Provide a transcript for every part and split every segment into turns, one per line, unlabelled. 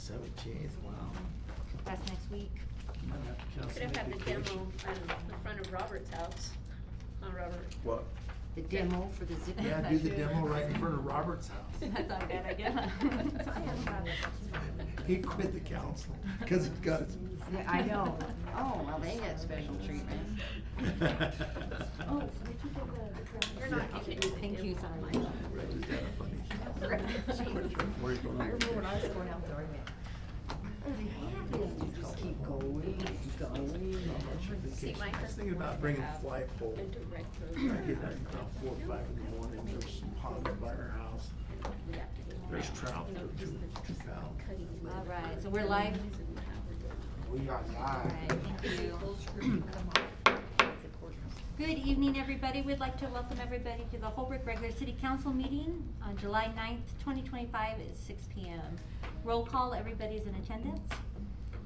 17th, wow.
That's next week.
Might have to cancel
Could have
my
had the
vacation.
demo on the front of Robert's house, on Robert.
What?
The demo for the zip.
Yeah, do the demo right in front of Robert's house.
That's not a bad idea.
He quit the council because he got his.
Yeah, I know. Oh, well, they get special treatment.
Oh, did you get the?
You're not getting anything.
Thank you, sorry.
Right, is that funny? Where are you going?
I remember when I was going out there, I went, are they happy? You just keep going,
See, my
I was
husband
thinking about
wanted to
bringing a
have
flagpole.
a direct
I
road.
get up about 4 or 5 in the morning, there's some hogs by our house.
We have to go
There's
around,
trout
you know,
for
just
two
the
pounds.
cutting wood.
All right, so we're live.
And how we're doing.
We are
All
live.
right, thank you.
come off. The courthouse.
Good evening, everybody. We'd like to welcome everybody to the Holbrook regular city council meeting on July 9th, 2025 at 6 p.m. Roll call, everybody's in attendance.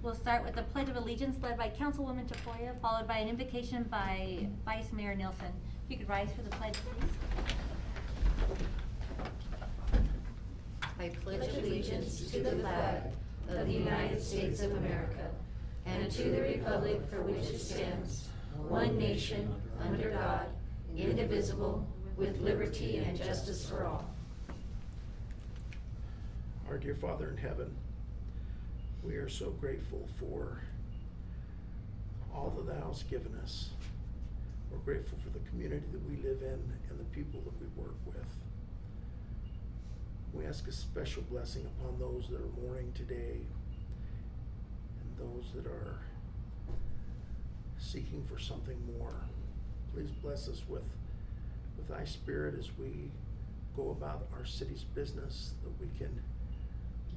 We'll start with the Pledge of Allegiance led by Councilwoman Tafoya, followed by an invocation by Vice Mayor Nilsson. If you could rise for the pledge, please.
I
Pledge allegiance to the flag of the United States of America and to the republic for which it stands, one nation, under God, indivisible, with liberty and justice for all.
Our dear Father in heaven, we are so grateful for all that Thou hast given us. We're grateful for the community that we live in and the people that we work with. We ask a special blessing upon those that are mourning today and those that are seeking for something more. Please bless us with Thy Spirit as we go about our city's business, that we can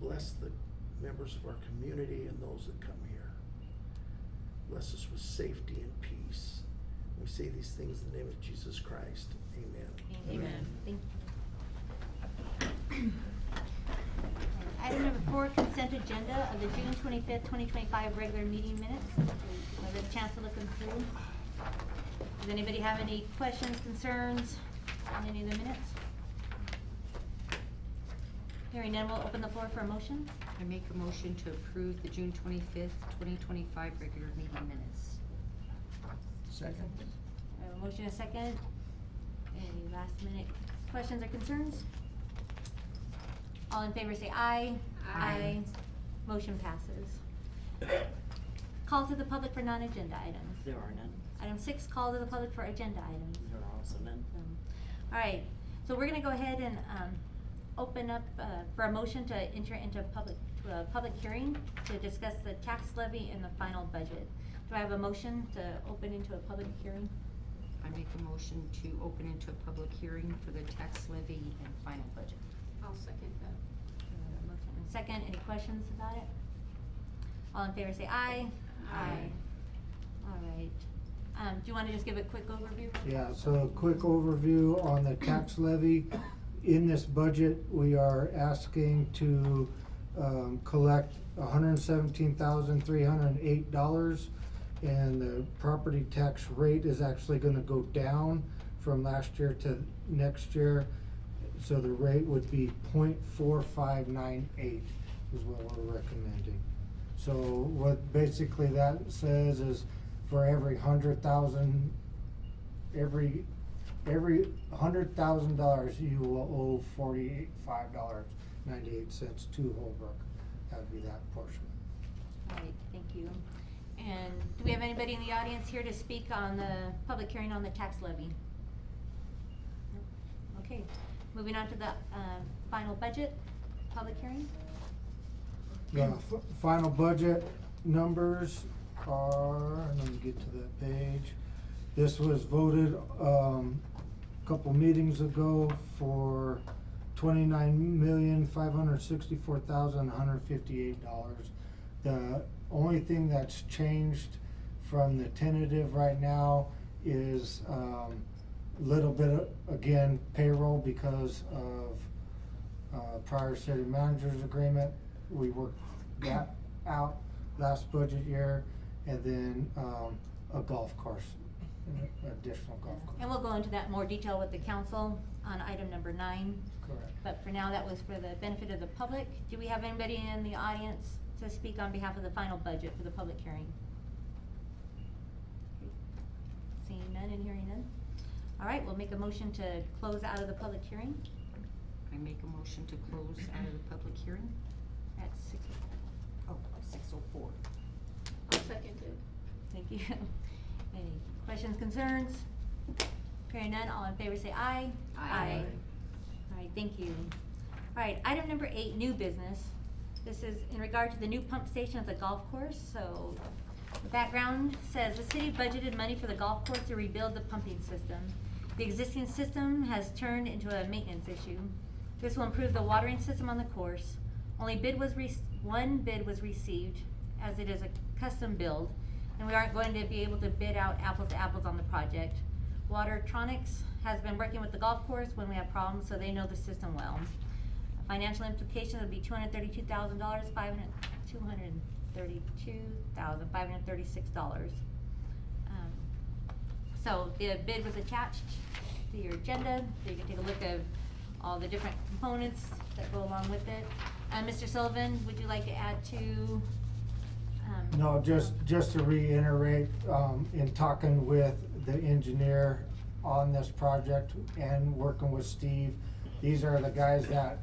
bless the members of our community and those that come here. Bless us with safety and peace. We say these things in the name of Jesus Christ. Amen.
Amen. Thank you. Item number 4, consent agenda of the June 25th, 2025 regular meeting minutes. I'll have a chance to look them through. Does anybody have any questions, concerns on any of the minutes? Hearing none, we'll open the floor for a motion.
I make a motion to approve the June 25th, 2025 regular meeting minutes.
Second.
I have a motion and a second. Any last minute questions or concerns? All in favor say aye.
Aye.
Motion passes. Call to the public for non-agenda items.
There are none.
Item 6, call to the public for agenda items.
There are also none.
All right, so we're gonna go ahead and open up for a motion to enter into a public hearing to discuss the tax levy and the final budget. Do I have a motion to open into a public hearing?
I make a motion to open into a public hearing for the tax levy and final budget.
I'll second that.
Motion and second, any questions about it? All in favor say aye.
Aye.
All right. Do you want to just give a quick overview?
Yeah, so a quick overview on the tax levy. In this budget, we are asking to collect $117,308, and the property tax rate is actually going to go down from last year to next year. So the rate would be 0.4598 is what we're recommending. So what basically that says is for every $100,000 you will owe $45.98 to Holbrook. That would be that portion.
All right, thank you. And do we have anybody in the audience here to speak on the public hearing on the tax levy? Nope. Okay, moving on to the final budget, public hearing.
The final budget numbers are, let me get to that page. This was voted a couple meetings ago for $29,564,158. The only thing that's changed from the tentative right now is little bit of, again, payroll because of prior city manager's agreement. We worked that out last budget year, and then a golf course, an additional golf course.
And we'll go into that in more detail with the council on item number 9.
Correct.
But for now, that was for the benefit of the public. Do we have anybody in the audience to speak on behalf of the final budget for the public hearing? Okay. Seeing none and hearing none. All right, we'll make a motion to close out of the public hearing
I make a motion to close out of the public hearing.
at 6.
Oh, 6:04.
I'll second it.
Thank you. Any questions, concerns? Hearing none, all in favor say aye.
Aye.
All right, thank you. All right, item number 8, new business. This is in regard to the new pump station at the golf course. So the background says the city budgeted money for the golf course to rebuild the pumping system. The existing system has turned into a maintenance issue. This will improve the watering system on the course. Only one bid was received, as it is a custom build, and we aren't going to be able to bid out apples to apples on the project. Watertronics has been working with the golf course when we have problems, so they know the system well. Financial implications would be $232,000, $232,536. So the bid was attached to your agenda, so you can take a look at all the different components that go along with it. Mr. Sullivan, would you like to add to?
No, just to reiterate, in talking with the engineer on this project and working with Steve, these are the guys that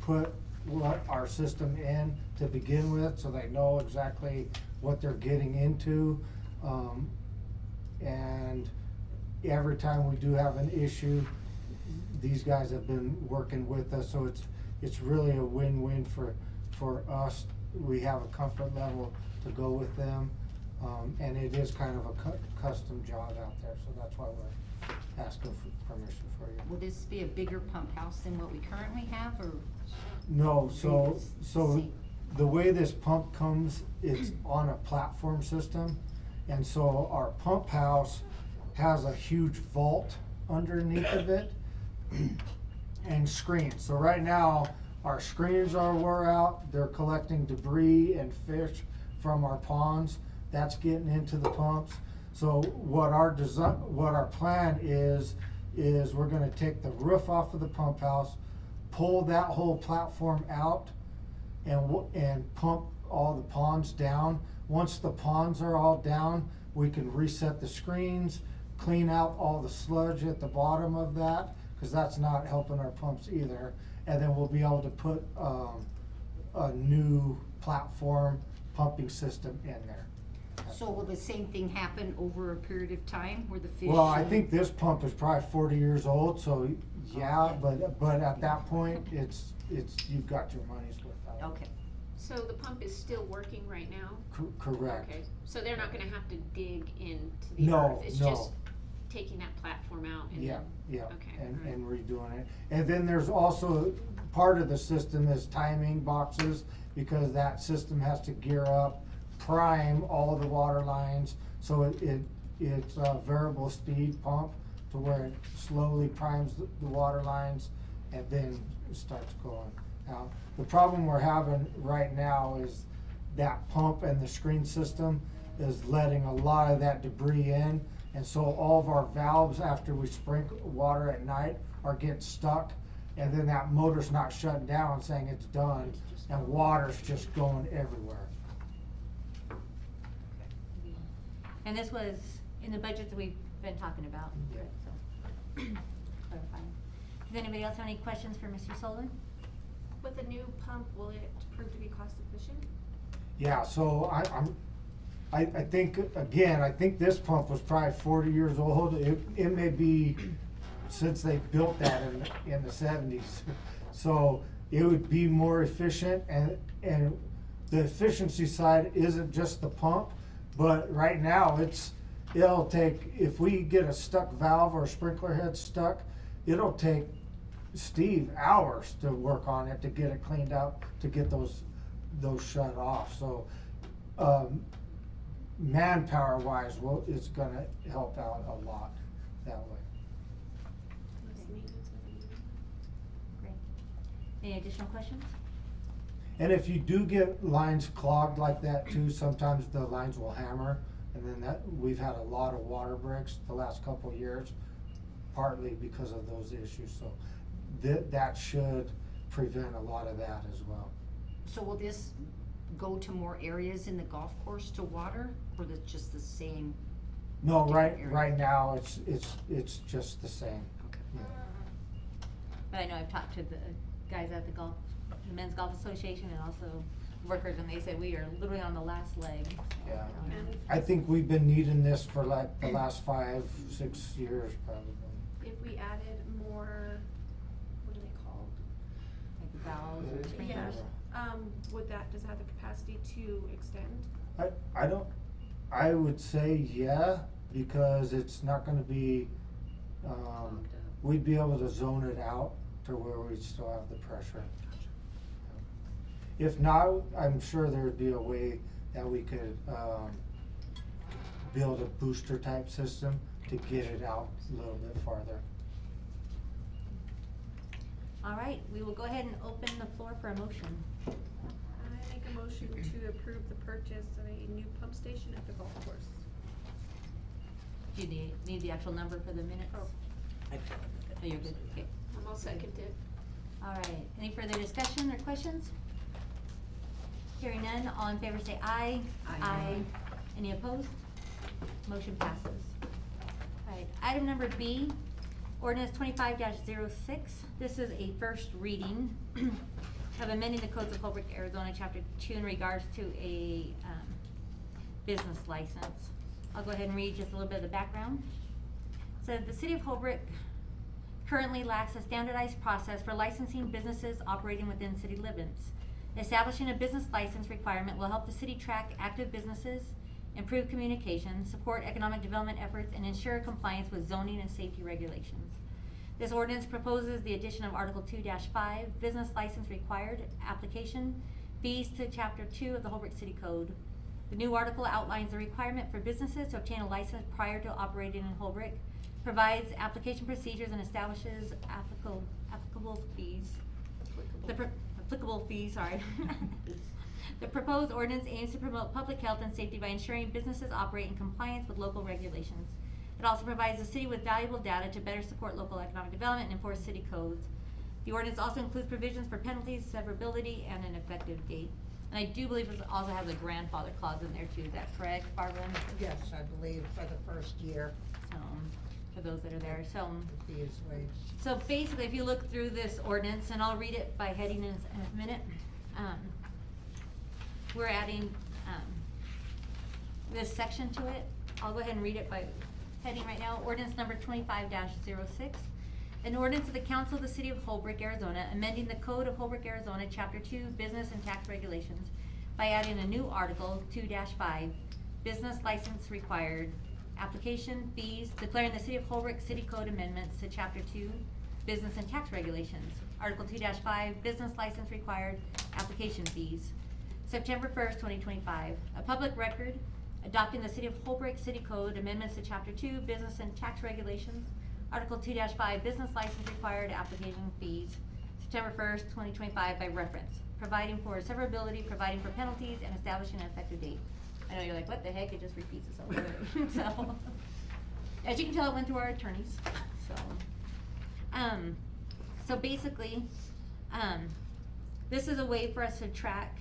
put what our system in to begin with, so they know exactly what they're getting into. And every time we do have an issue, these guys have been working with us, so it's really a win-win for us. We have a comfort level to go with them, and it is kind of a custom job out there, so that's why we're asking for permission for you.
Will this be a bigger pump house than what we currently have, or?
No, so
See.
the way this pump comes, it's on a platform system, and so our pump house has a huge vault underneath of it and screens. So right now, our screens are wore out, they're collecting debris and fish from our ponds, that's getting into the pumps. So what our plan is we're gonna take the roof off of the pump house, pull that whole platform out, and pump all the ponds down. Once the ponds are all down, we can reset the screens, clean out all the sludge at the bottom of that, cause that's not helping our pumps either. And then we'll be able to put, a new platform pumping system in there.
So will the same thing happen over a period of time where the fish?
Well, I think this pump is probably 40 years old, so yeah, but at that point, it's, you've got your money's worth out.
Okay,
So the pump is still working right now?
Correct.
Okay, so they're not gonna have to dig into the
No,
earth? It's
no.
just taking that platform out and
Yeah,
then?
yeah,
Okay,
and
alright.
redoing it. And then there's also, part of the system is timing boxes, because that system has to gear up, prime all the water lines, so it's a variable speed pump to where it slowly primes the water lines and then it starts going. Now, the problem we're having right now is that pump and the screen system is letting a lot of that debris in. And so all of our valves, after we sprinkle water at night, are getting stuck. And then that motor's not shutting down saying it's done, and water's just going everywhere.
And this was in the budget that we've been talking about,
Yeah.
so clarifying. Does anybody else have any questions for Mr. Sullivan?
With the new pump, will it prove to be cost efficient?
Yeah, so I think, again, I think this pump was probably 40 years old. It may be since they built that in the 70s. So it would be more efficient, and the efficiency side isn't just the pump, but right now it'll take, if we get a stuck valve or a sprinkler head stuck, it'll take Steve hours to work on it to get it cleaned up, to get those shut off. So manpower wise, it's gonna help out a lot that way.
Less maintenance with it.
Great. Any additional questions?
And if you do get lines clogged like that too, sometimes the lines will hammer, and then we've had a lot of water breaks the last couple of years. partly because of those issues, so that should prevent a lot of that as well.
So will this go to more areas in the golf course to water, or is it just the same?
No,
Different areas.
right now, it's just the same.
Okay.
Yeah.
But I know I've talked to the guys at the Men's Golf Association and also workers, and they said we are literally on the last leg.
Yeah.
And
I think we've been needing this for like the last 5-6 years probably.
If we added more, what are they called?
Like the valves or sprinklers.
Does it have the capacity to extend?
I would say yeah, because it's not gonna be,
Clogged up.
we'd be able to zone it out to where we'd still have the pressure. If not, I'm sure there'd be a way that we could, build a booster type system to get it out a little bit farther.
All right, we will go ahead and open the floor for a motion.
I make a motion to approve the purchase of a new pump station at the golf course.
Do you need the actual number for the minutes?
Oh.
Oh, you're good, okay.
I'll second it.
All right, any further discussion or questions? Hearing none, all in favor say aye.
Aye.
Any opposed? Motion passes. All right, item number B, ordinance 25-06. This is a first reading of amending the codes of Holbrook, Arizona, chapter 2 in regards to a, business license. I'll go ahead and read just a little bit of the background. So the city of Holbrook currently lacks a standardized process for licensing businesses operating within city limits. Establishing a business license requirement will help the city track active businesses, improve communication, support economic development efforts, and ensure compliance with zoning and safety regulations. This ordinance proposes the addition of Article 2-5, business license required application, fees to Chapter 2 of the Holbrook City Code. The new article outlines the requirement for businesses to obtain a license prior to operating in Holbrook, provides application procedures, and establishes applicable fees. Applicable fees, sorry. The proposed ordinance aims to promote public health and safety by ensuring businesses operate in compliance with local regulations. It also provides the city with valuable data to better support local economic development and enforce city codes. The ordinance also includes provisions for penalties, severability, and an effective date. And I do believe it also has a grandfather clause in there too, is that correct, Barbara?
Yes, I believe for the first year,
So, for those that are there, so.
the fee is waived.
So basically, if you look through this ordinance, and I'll read it by heading in a minute, we're adding, this section to it. I'll go ahead and read it by heading right now. Ordinance number 25-06. An ordinance of the Council of the City of Holbrook, Arizona, amending the Code of Holbrook, Arizona, Chapter 2, Business and Tax Regulations by adding a new Article 2-5, Business License Required, Application, Fees, declaring the City of Holbrook City Code amendments to Chapter 2, Business and Tax Regulations. Article 2-5, Business License Required, Application Fees. September 1st, 2025. A public record adopting the City of Holbrook City Code amendments to Chapter 2, Business and Tax Regulations. Article 2-5, Business License Required, Application Fees. September 1st, 2025 by reference. Providing for severability, providing for penalties, and establishing an effective date. I know you're like, what the heck? It just repeats itself over. So, as you can tell, it went through our attorneys. So basically, this is a way for us to track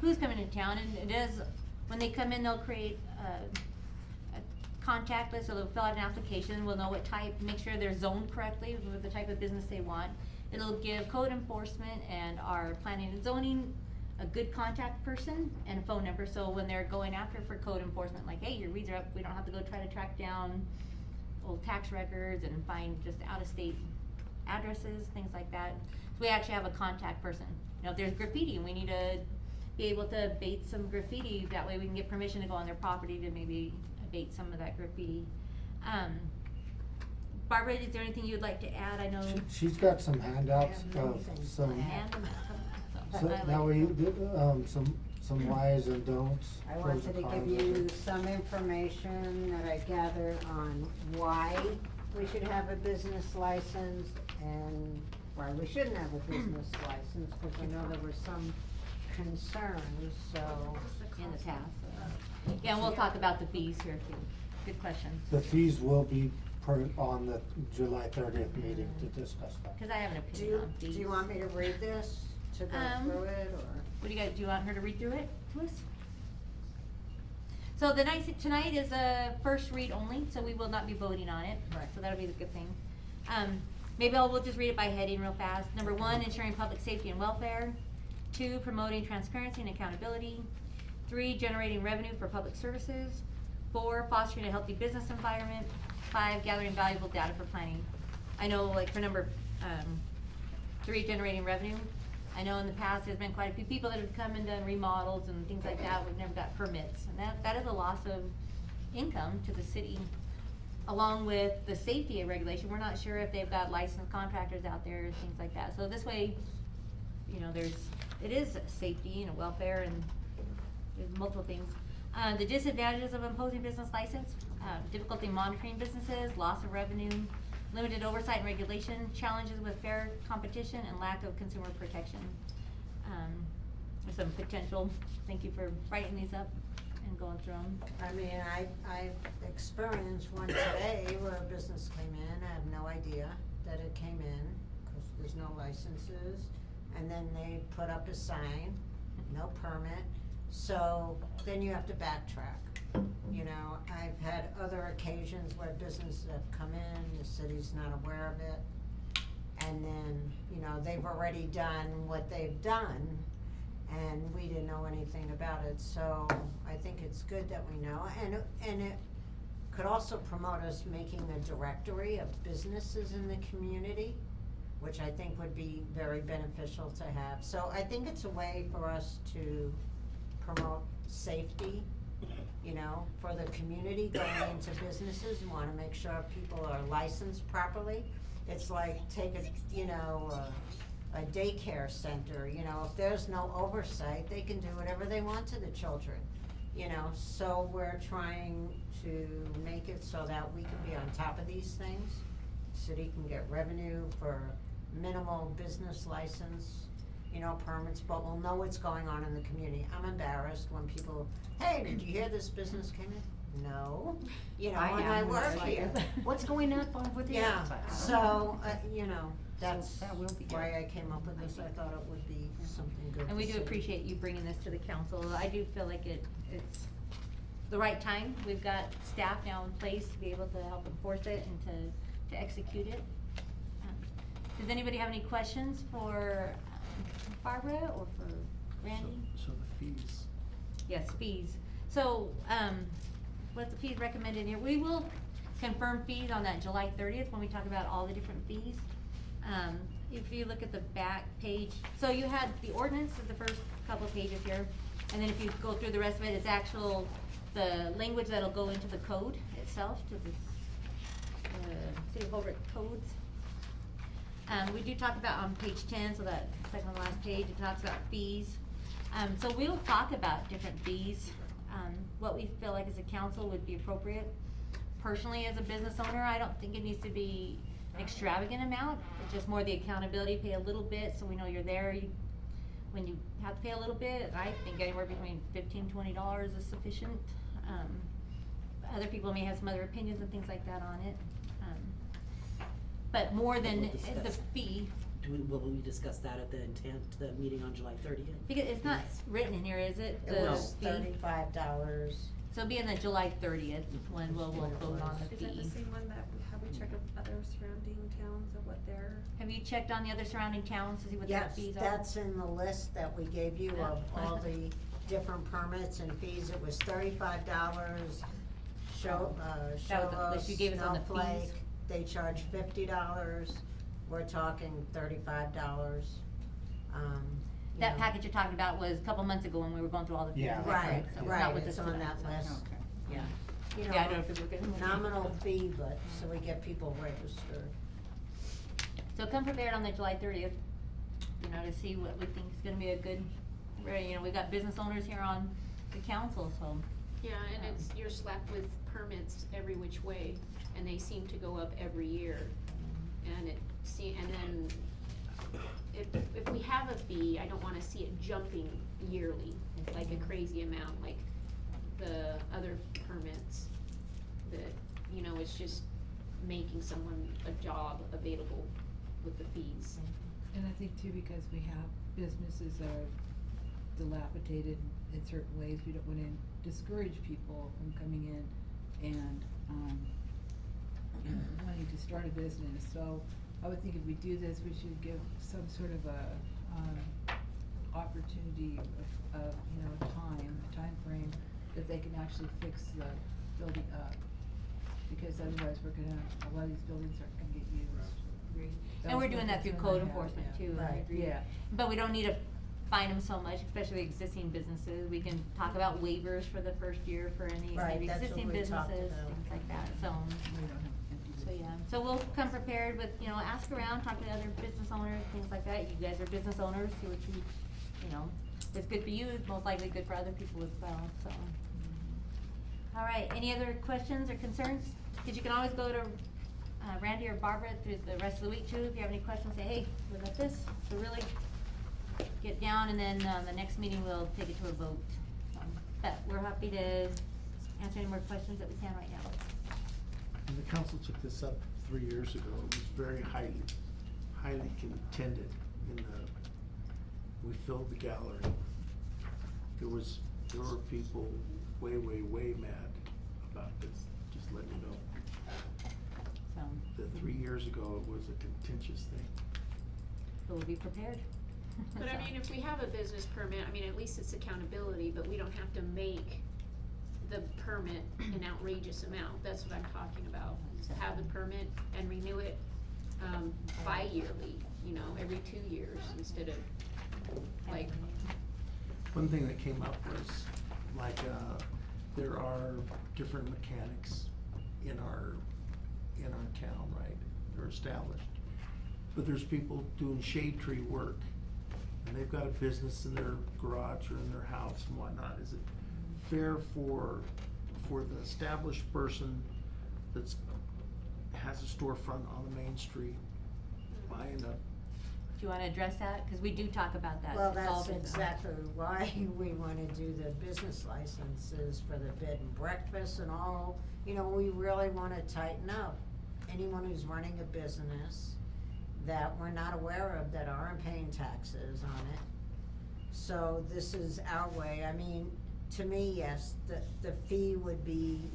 who's coming into town, and it is, when they come in, they'll create a contact list, or they'll fill out an application, we'll know what type, make sure they're zoned correctly with the type of business they want. It'll give code enforcement and our planning and zoning a good contact person and a phone number, so when they're going after for code enforcement, like, hey, your weeds are up, we don't have to go try to track down old tax records and find just out-of-state addresses, things like that. So we actually have a contact person. You know, if there's graffiti and we need to be able to abate some graffiti, that way we can get permission to go on their property to maybe abate some of that graffiti. Barbara, is there anything you'd like to add? I know.
She's got some handouts
I have
of
anything to
some,
And,
so
I like
that way,
to-
some whys and don'ts.
I
pros
wanted
and
to
cons
give
of
you
it.
some information that I gathered on why we should have a business license and why we shouldn't have a business license, because I know there were some concerns, so.
in the past. Yeah, and we'll talk about the fees here too. Good question.
The fees will be on the July 30th meeting to discuss that.
Cause I have an
Do
opinion
you,
on fees.
do you want me to read this, to go through it, or?
What do you guys, do you want her to read through it to us? So tonight is a first read only, so we will not be voting on it.
Right.
So that'll be the good thing. Maybe we'll just read it by heading real fast. Number 1, ensuring public safety and welfare. 2, promoting transparency and accountability. 3, generating revenue for public services. 4, fostering a healthy business environment. 5, gathering valuable data for planning. I know, like, for number 3, generating revenue. I know in the past, there's been quite a few people that have come and done remodels and things like that, we've never got permits, and that is a loss of income to the city. Along with the safety regulation, we're not sure if they've got licensed contractors out there and things like that, so this way, you know, it is safety and welfare, and there's multiple things. The disadvantages of imposing business license, difficulty monitoring businesses, loss of revenue, limited oversight and regulation, challenges with fair competition, and lack of consumer protection. There's some potential, thank you for writing these up and going through them.
I mean, I experienced one today where a business came in, I have no idea that it came in, cause there's no licenses, and then they put up a sign, no permit, so then you have to backtrack. You know, I've had other occasions where businesses have come in, the city's not aware of it, and then, you know, they've already done what they've done, and we didn't know anything about it, so I think it's good that we know, and it could also promote us making a directory of businesses in the community, which I think would be very beneficial to have, so I think it's a way for us to promote safety, you know, for the community going into businesses. You wanna make sure people are licensed properly. It's like take a daycare center, you know, if there's no oversight, they can do whatever they want to the children, you know, so we're trying to make it so that we can be on top of these things. City can get revenue for minimal business license, you know, permits, but we'll know what's going on in the community. I'm embarrassed when people, hey, did you hear this business came in? No, you know, and I work here.
What's going on over there?
Yeah, so, you know,
So
that's
that will be good.
why I came up with this. I thought it would be something good
And we
to
do
see.
appreciate you bringing this to the council. I do feel like it's the right time. We've got staff now in place to be able to help enforce it and to execute it. Does anybody have any questions for Barbara or for Randy?
So the fees.
Yes, fees. So, what's the fees recommended here? We will confirm fees on that July 30th when we talk about all the different fees. If you look at the back page, so you had the ordinance is the first couple of pages here, and then if you go through the rest of it, it's the language that'll go into the code itself, to the City of Holbrook codes. We do talk about on page 10, so that second to last page, it talks about fees. So we'll talk about different fees, what we feel like as a council would be appropriate. Personally, as a business owner, I don't think it needs to be an extravagant amount, it's just more the accountability, pay a little bit, so we know you're there. When you have to pay a little bit, I think anywhere between $15, $20 is sufficient. Other people may have some other opinions and things like that on it. But more than
We'll
the
discuss.
fee,
Will we discuss that at the meeting on July 30th?
because it's not written in here, is it?
It
The
was
fee?
$35.
So it'll be in the July 30th when we'll vote on the
Is that the
fee.
same one that, have we checked with other surrounding towns of what their,
Have you checked on the other surrounding towns to see what their
Yes,
fees are?
that's in the list that we gave you of all the different permits and fees. It was $35.
That was the list you gave us on the fees.
Snowflake, they charge $50. We're talking $35. You
That
know.
package you're talking about was a couple months ago when we were going through all the fees.
Yeah.
is that
Right,
correct? So
right,
not with
it's
this
on
tonight,
that
so-
list.
Okay.
Yeah.
You
Yeah, I don't know if it was good.
Nominal fee, but, so we get people registered.
So come prepared on the July 30th, you know, to see what we think is gonna be a good, you know, we've got business owners here on the council, so.
Yeah, and it's, you're slapped with permits every which way, and they seem to go up every year. And and then, if we have a fee, I don't wanna see it jumping yearly, like a crazy amount, like the other permits. That, you know, it's just, making someone a job available with the fees.
And I think too, because we have businesses that are dilapidated in certain ways, we don't wanna discourage people from coming in and, wanting to start a business. So I would think if we do this, we should give some sort of a, opportunity of, a time frame that they can actually fix the building up. Because otherwise we're gonna, a lot of these buildings aren't gonna get used. That
And
was
we're
one
doing that through
concern I
code
had,
enforcement
yeah.
too, I
Right.
agree.
Yeah.
But we don't need to fine them so much, especially existing businesses. We can talk about waivers for the first year for any
Right,
maybe
that's what
existing
we talked
businesses,
about.
things like that, so.
We don't have empty
So,
buildings.
yeah, so we'll come prepared with, ask around, talk to other business owners, things like that. You guys are business owners, see what it's good for you, it's most likely good for other people as well, so. All right, any other questions or concerns? Cause you can always go to, Randy or Barbara through the rest of the week too, if you have any questions, say, hey, what about this? So really get down, and then, the next meeting we'll take it to a vote. But we're happy to answer any more questions that we can right now.
And the council took this up 3 years ago. It was very highly contended we filled the gallery. There were people way mad about this, just letting you know.
So,
That 3 years ago, it was a contentious thing.
so we'll be prepared.
But I
So.
mean, if we have a business permit, I mean, at least it's accountability, but we don't have to make the permit an outrageous amount, that's what I'm talking about. Is to have the permit and renew it, bi-yearly, every 2 years instead of, like,
One thing that came up was, like, there are different mechanics in our town, right? They're established. But there's people doing shade tree work, and they've got a business in their garage or in their house and whatnot. Is it fair for the established person has a storefront on the main street buying a?
Do you wanna address that? Cause we do talk about that.
Well,
It's all
that's
business.
exactly why we wanna do the business licenses for the bed and breakfast and all. We really wanna tighten up. Anyone who's running a business that we're not aware of that aren't paying taxes on it. So this is our way. I mean, to me, yes, the fee would be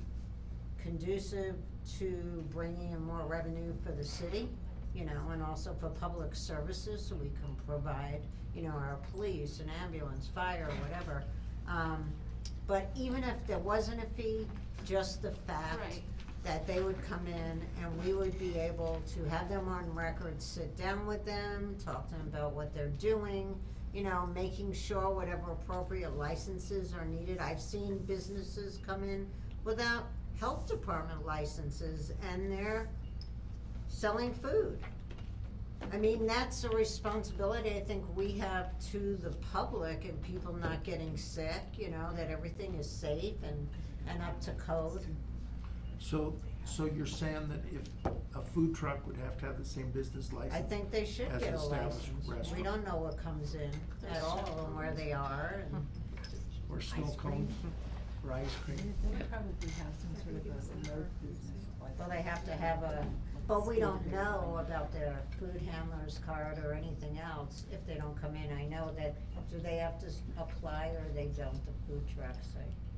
conducive to bringing in more revenue for the city, and also for public services, so we can provide, our police and ambulance, fire, whatever. But even if there wasn't a fee, just the fact
Right.
that they would come in and we would be able to have them on record, sit down with them, talk to them about what they're doing, making sure whatever appropriate licenses are needed. I've seen businesses come in without health department licenses and they're selling food. I mean, that's a responsibility I think we have to the public and people not getting sick, that everything is safe and up to code.
So you're saying that if a food truck would have to have the same business license?
I think they should
as
get
an
a
established
license. We
restaurant?
don't know what comes in at all and where they are and.
Or snow cones, or ice cream?
They probably have some sort of a alert business.
Well, they have to have but we don't know about their food handler's card or anything else if they don't come in. I know that, do they have to apply or they don't, the food trucks,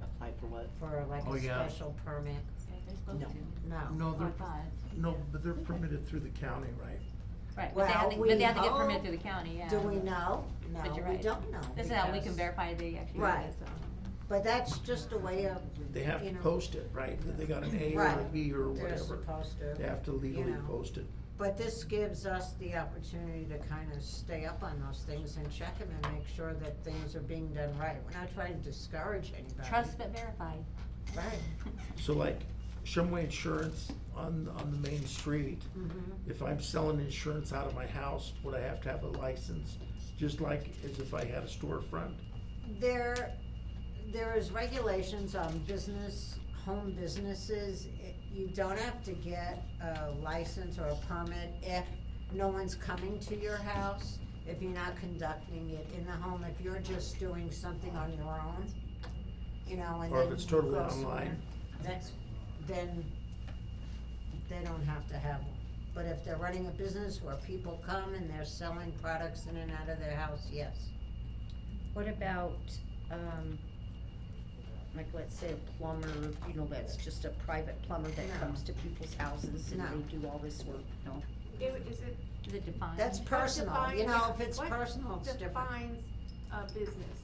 Apply for what?
for like
Oh,
a
yeah.
special permit?
They're supposed
No.
to.
No,
I
they're,
thought.
but they're permitted through the county, right?
Right, but they have to,
Well,
but they have to
we
get permit
hope-
through the county, yeah.
Do we know?
But
No,
you're
we
right.
don't know.
This is how we can
because-
verify they actually do
Right.
this, so.
But that's just a way of,
They have to
you know.
post it, right? That they got an A or a
Right.
B or
They're
whatever.
supposed to,
They have to legally
know.
post it.
But this gives us the opportunity to kind of stay up on those things and check them and make sure that things are being done right. We're not trying to discourage anybody.
Trust but verified.
Right.
So like Shumway Insurance on the main street,
Mhm.
if I'm selling insurance out of my house, would I have to have a license? Just like as if I had a storefront?
There is regulations on home businesses. You don't have to get a license or a permit if no one's coming to your house, if you're not conducting it in the home, if you're just doing something on your own, and
Or if
then
it's totally
go somewhere.
online.
Then they don't have to have one. But if they're running a business where people come and they're selling products in and out of their house, yes.
What about, like, let's say a plumber, you know, that's just a private plumber that
No.
comes to people's houses and
No.
they do all this work? No?
Is it?
Is it defined?
That's personal, you know, if it's
what
personal, it's different.
defines a business?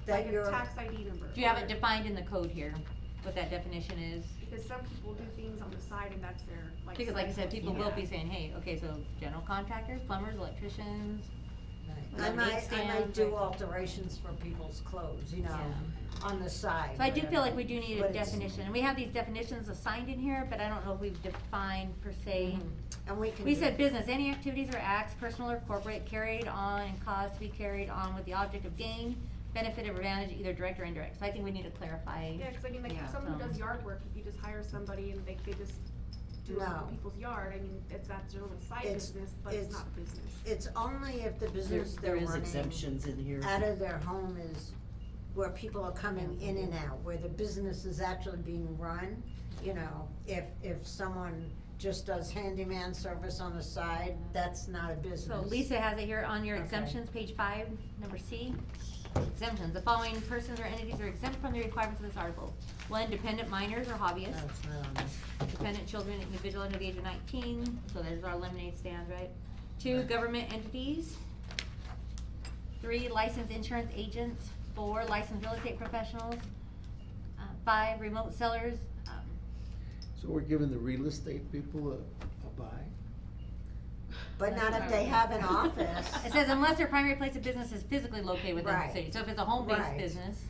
That
Like
you're-
a tax ID number?
Do you have
or-
it defined in the code here, what that definition is?
Because some people do things on the side and that's their, like.
Because like I said,
side
people
hustle.
will be saying, hey, okay, so general contractors, plumbers, electricians,
I
lemonade
might
stands,
do
right?
alterations for people's clothes, you know,
Yeah.
on the side.
So I do feel
whatever.
like we do need a
But it's-
definition, and we have these definitions assigned in here, but I don't know if we've defined per se.
Mhm. And we can.
We
do-
said business, any activities or acts, personal or corporate, carried on and caused to be carried on with the object of gain, benefit, or advantage, either direct or indirect. So I think we need to clarify.
Yeah, cause I mean, like,
Yeah.
someone who does yard work, if you just hire somebody and they just do
No.
people's yard, I mean, that's their little side
It's-
business, but it's
it's-
not business.
It's only if the
There,
business
there
they're
is
running
exemptions in here.
out of their home is where people are coming in and out, where the business is actually being run. You know, if someone just does handyman service on the side, that's not a business.
So Lisa has it here on your
Okay.
exemptions, page 5, number C. Exemptions, the following persons or entities are exempt from the requirements of this article. 1, dependent minors or hobbyists.
No, it's not on this.
Dependent children, individual under the age of 19, so there's our lemonade stand, right? 2, government entities. 3, licensed insurance agents. 4, licensed real estate professionals. 5, remote sellers.
So we're giving the real estate people a buy?
But not if they have an office.
It says unless their primary place of business is physically located within the
Right.
city, so if it's a home-based
Right.
business,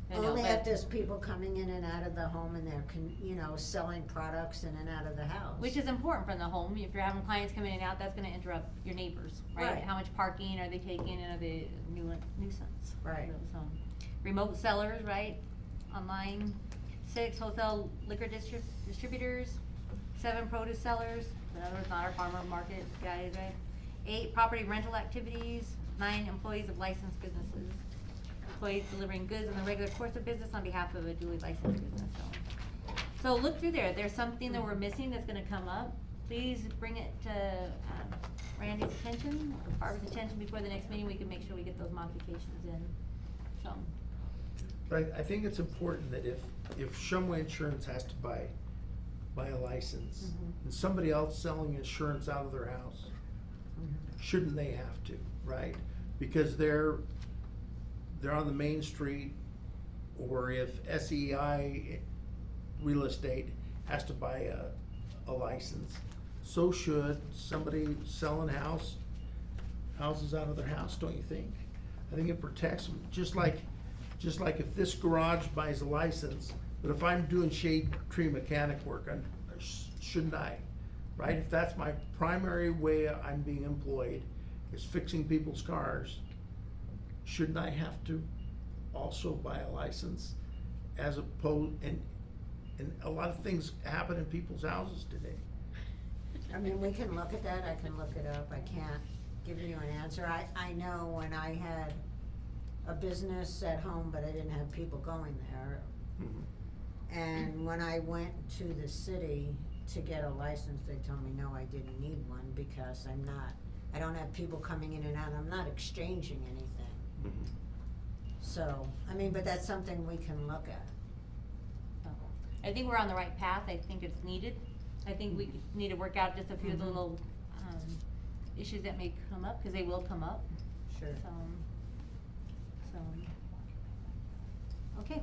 then no,
Only
but-
if there's people coming in and out of the home and they're, you know, selling products in and out of the house.
Which is important from the home, if you're having clients coming in and out, that's gonna interrupt your neighbors, right?
Right.
How much parking are they taking and are they nuisance?
Right.
So, remote sellers, right, online. 6, wholesale liquor distributors. 7, produce sellers, in other words, not our farmer market guys, right? 8, property rental activities. 9, employees of licensed businesses. Employees delivering goods in the regular course of business on behalf of a duly licensed business, so look through there, if there's something that we're missing that's gonna come up, please bring it to, Randy's attention, or Barbara's attention before the next meeting, we can make sure we get those modifications in, so.
But I think it's important that if Shumway Insurance has to buy a license, and somebody else selling insurance out of their house, shouldn't they have to, right? Because they're on the main street, or if SEI Real Estate has to buy a license, so should somebody selling houses out of their house, don't you think? I think it protects them, just like if this garage buys a license, but if I'm doing shade tree mechanic work, shouldn't I? Right, if that's my primary way I'm being employed, is fixing people's cars, shouldn't I have to also buy a license as opposed, and a lot of things happen in people's houses today.
I mean, we can look at that, I can look it up, I can't give you an answer. I know when I had a business at home, but I didn't have people going there. And when I went to the city to get a license, they told me, no, I didn't need one because I don't have people coming in and out, I'm not exchanging anything. So, I mean, but that's something we can look at.
So, I think we're on the right path, I think it's needed. I think we need to work out just a few of the little, issues that may come up, cause they will come up,
Sure.
so. Okay,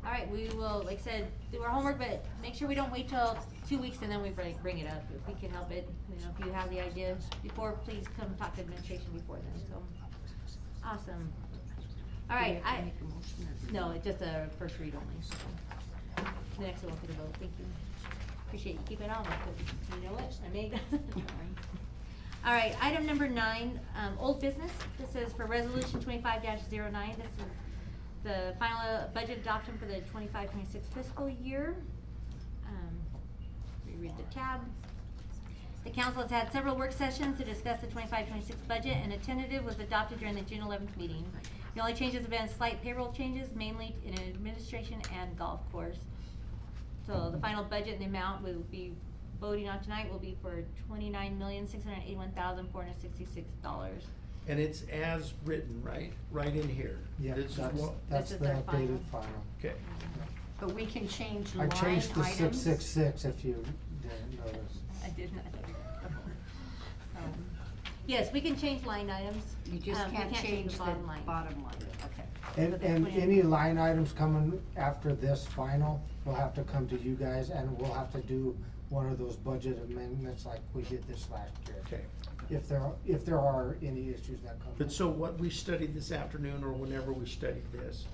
alright, we will, like I said, do our homework, but make sure we don't wait till 2 weeks and then we bring it up, if we can help it, you know, if you have the idea before, please come talk to administration before then, so. Awesome. Alright,
Do we have to make a motion or-
no, it's just a first read only, so. The next one will be the vote, thank you. Appreciate you keeping on with it, you know what, I made. Alright, item number 9, old business, this is for resolution 25-09, this is the final budget adoption for the 25-26 fiscal year. Reread the tab. The council has had several work sessions to discuss the 25-26 budget, and a tentative was adopted during the June 11th meeting. The only changes have been slight payroll changes, mainly in administration and golf course. So the final budget and the amount will be voting on tonight will be for $29,681,466.
And it's as written, right? Right in here.
Yeah,
This is
that's,
what-
that's
This is
the
our final.
updated final.
Okay.
But we can change
I
line
changed the
items.
666 if you didn't notice.
I did not. Yes, we can change line items.
You just
We
can't change the
bottom line.
bottom line, okay.
And,
So the
and
20
any line items coming after this final will have to come to you guys, and we'll have to do one of those budget amendments like we did this last year.
Okay.
If there are any issues that come.
But so what we studied this afternoon, or whenever we studied this,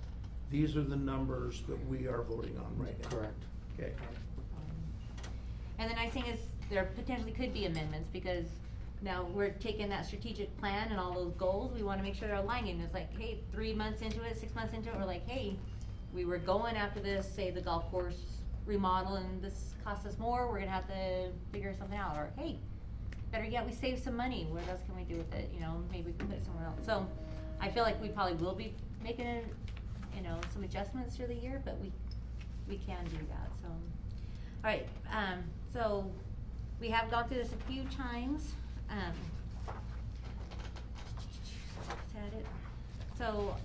these are the numbers that we are voting on right now?
Correct.
Okay.
And the nice thing is, there potentially could be amendments, because now we're taking that strategic plan and all those goals, we wanna make sure they're aligning. It's like, hey, 3 months into it, 6 months into it, we're like, hey, we were going after this, say the golf course remodel, and this cost us more, we're gonna have to figure something out, or hey, better yet, we saved some money, what else can we do with it, you know, maybe we can put it somewhere else. So, I feel like we probably will be making a, you know, some adjustments through the year, but we can do that, so. Alright, so, we have gone through this a few times, is that it? So,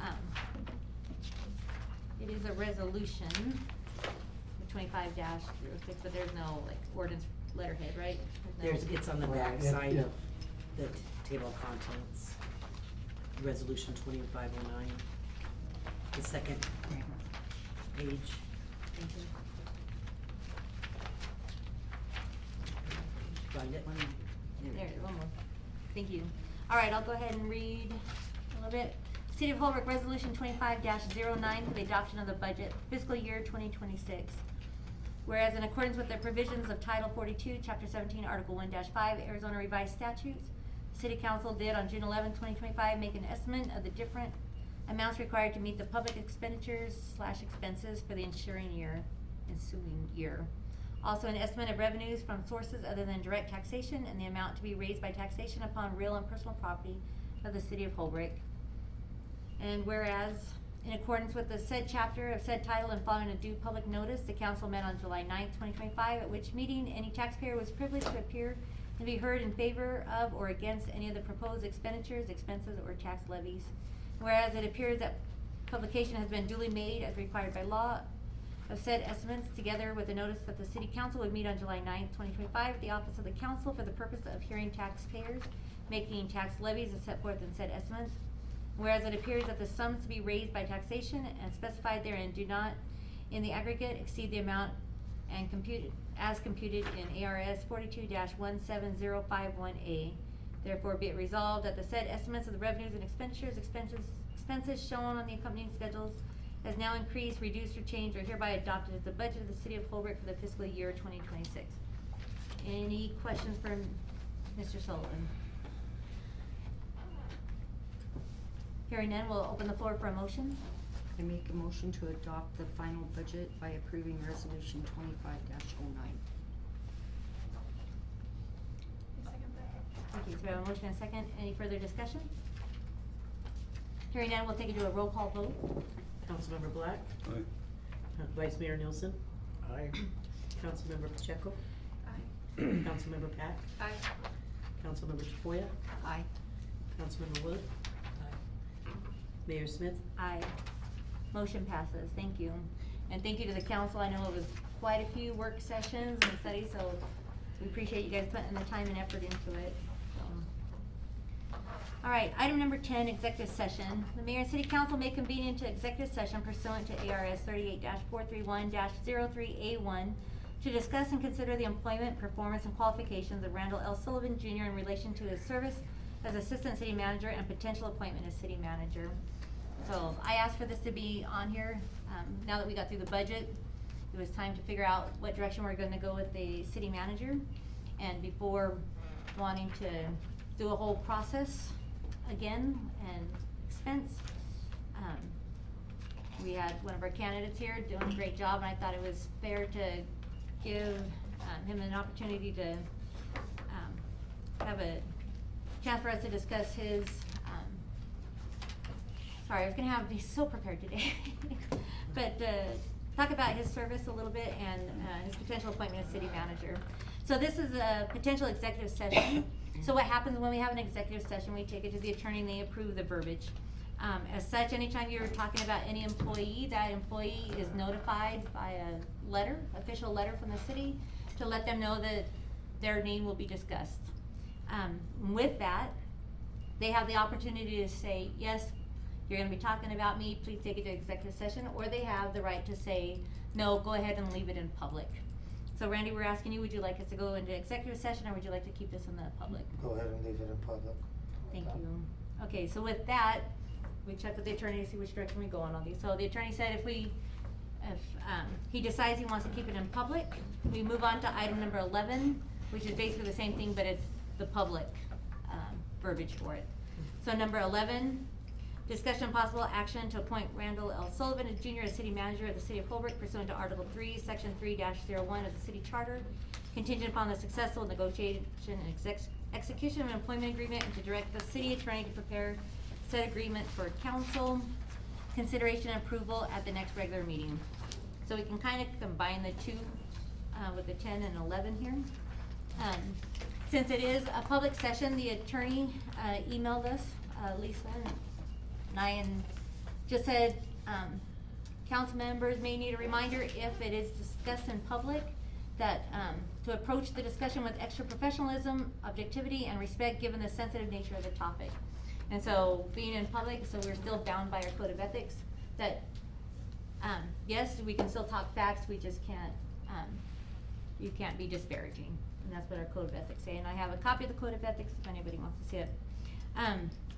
it is a resolution, the 25-06, but there's no like ordinance letterhead, right?
There's, it's on the
Right,
back
it-
side
yeah.
of the table of contents. Resolution 2509, the second page. Find it?
There, one more. Thank you. All right, I'll go ahead and read a little bit. City of Holbrook Resolution 25-09 for the adoption of the budget fiscal year 2026. Whereas in accordance with the provisions of Title 42, Chapter 17, Article 1-5, Arizona Revised Statutes, the City Council did on June 11, 2025, make an estimate of the different amounts required to meet the public expenditures/expenses for the ensuing ensuing year. Also, an estimate of revenues from sources other than direct taxation and the amount to be raised by taxation upon real and personal property of the City of Holbrook. And whereas, in accordance with the said chapter of said title and following a due public notice, the council met on July 9th, 2025, at which meeting any taxpayer was privileged to appear and be heard in favor of or against any of the proposed expenditures, expenses, or tax levies. Whereas it appears that publication has been duly made as required by law of said estimates, together with a notice that the City Council would meet on July 9th, 2025, at the office of the council for the purpose of hearing taxpayers, making tax levies as set forth in said estimates. Whereas it appears that the sums to be raised by taxation and specified therein do not, in the aggregate, exceed the amount and computed in ARS 42-17051A. Therefore, be it resolved that the said estimates of the revenues and expenses shown on the accompanying schedules has now increased, reduced, or changed, or hereby adopted as the budget of the City of Holbrook for the fiscal year 2026. Any questions for Mr. Sullivan? Hearing none, we'll open the floor for a motion.
I make a motion to adopt the final budget by approving resolution 25-09.
Thank you. So we have a motion and a second. Any further discussion? Hearing none, we'll take it to a roll call vote.
Councilmember Black? Vice Mayor Nielsen?
Aye.
Councilmember Pacheco?
Aye.
Councilmember Pat?
Aye.
Councilmember Tafoya?
Aye.
Councilmember Wood? Mayor Smith?
Aye. Motion passes. Thank you. And thank you to the council. I know it was quite a few work sessions and studies, so we appreciate you guys putting the time and effort into it. All right, item number 10, executive session. The mayor and city council may convene into executive session pursuant to ARS 38-431-03A1 to discuss and consider the employment, performance, and qualifications of Randall L. Sullivan Jr. in relation to his service as assistant city manager and potential appointment as city manager. So I asked for this to be on here. Now that we got through the budget, it was time to figure out what direction we're gonna go with the city manager. And before wanting to do a whole process again and expense, we had one of our candidates here doing a great job, and I thought it was fair to give him an opportunity to have a chance for us to discuss his, sorry, I was gonna be so prepared today. But talk about his service a little bit and his potential appointment as city manager. So this is a potential executive session. So what happens when we have an executive session, we take it to the attorney and they approve the verbiage. As such, anytime you're talking about any employee, that employee is notified by a letter, official letter from the city, to let them know that their name will be discussed. With that, they have the opportunity to say, yes, you're gonna be talking about me, please take it to executive session, or they have the right to say, no, go ahead and leave it in public. So Randy, we're asking you, would you like us to go into executive session, or would you like to keep this in the public?
Go ahead and leave it in public.
Thank you. Okay, so with that, we checked with the attorney to see which direction we go on all these. So the attorney said if he decides he wants to keep it in public, we move on to item number 11, which is basically the same thing, but it's the public, verbiage for it. So number 11, discussion and possible action to appoint Randall L. Sullivan as Jr. as City Manager of the City of Holbrook pursuant to Article 3, Section 3-01 of the City Charter, contingent upon the successful negotiation and execution of an employment agreement, and to direct the city attorney to prepare said agreement for council consideration and approval at the next regular meeting. So we can kind of combine the two with the 10 and 11 here. Since it is a public session, the attorney emailed us, Lisa and I, and just said council members may need a reminder if it is discussed in public that to approach the discussion with extra professionalism, objectivity, and respect given the sensitive nature of the topic. And so being in public, so we're still bound by our code of ethics, that yes, we can still talk facts, we just can't, you can't be disparaging. And that's what our code of ethics say. And I have a copy of the code of ethics if anybody wants to see it.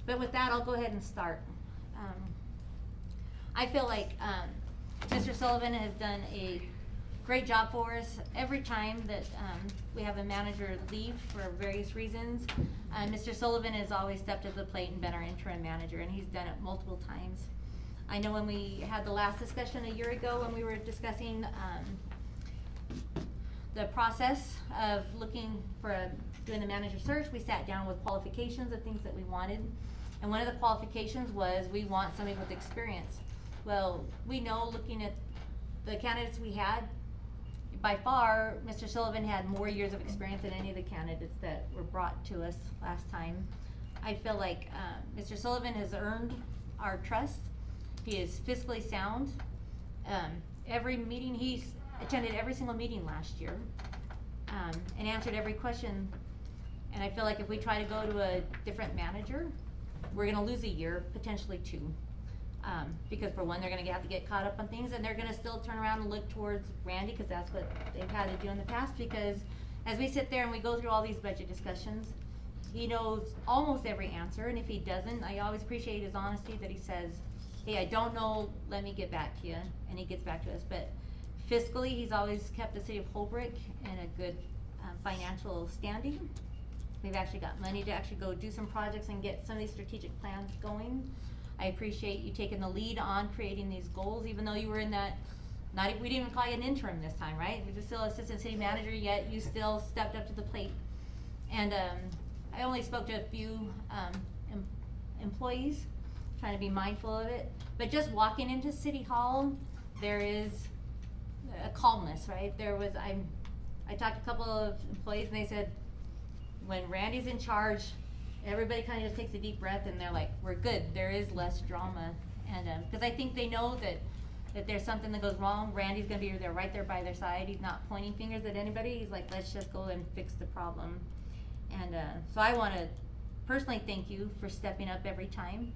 But with that, I'll go ahead and start. I feel like Mr. Sullivan has done a great job for us. Every time that we have a manager leave for various reasons, Mr. Sullivan has always stepped up to the plate and been our interim manager, and he's done it multiple times. I know when we had the last discussion a year ago when we were discussing the process of looking for doing the manager search, we sat down with qualifications of things that we wanted. And one of the qualifications was we want somebody with experience. Well, we know looking at the candidates we had, by far, Mr. Sullivan had more years of experience than any of the candidates that were brought to us last time. I feel like Mr. Sullivan has earned our trust. He is fiscally sound. Every meeting, he's attended every single meeting last year and answered every question. And I feel like if we try to go to a different manager, we're gonna lose a year, potentially 2. Because for one, they're gonna have to get caught up on things, and they're gonna still turn around and look towards Randy, cause that's what they've had to do in the past, because as we sit there and we go through all these budget discussions, he knows almost every answer, and if he doesn't, I always appreciate his honesty that he says, hey, I don't know, let me get back to you, and he gets back to us. But fiscally, he's always kept the city of Holbrook in a good financial standing. We've actually got money to actually go do some projects and get some of these strategic plans going. I appreciate you taking the lead on creating these goals, even though you were in that, we didn't even call you an interim this time, right? You're still assistant city manager, yet you still stepped up to the plate. And I only spoke to a few employees, trying to be mindful of it. But just walking into City Hall, there is a calmness, right? I talked to a couple of employees and they said, when Randy's in charge, everybody kind of just takes a deep breath and they're like, we're good, there is less drama. And because I think they know that if there's something that goes wrong, Randy's gonna be there, right there by their side. He's not pointing fingers at anybody. He's like, let's just go and fix the problem. And so I wanna personally thank you for stepping up every time.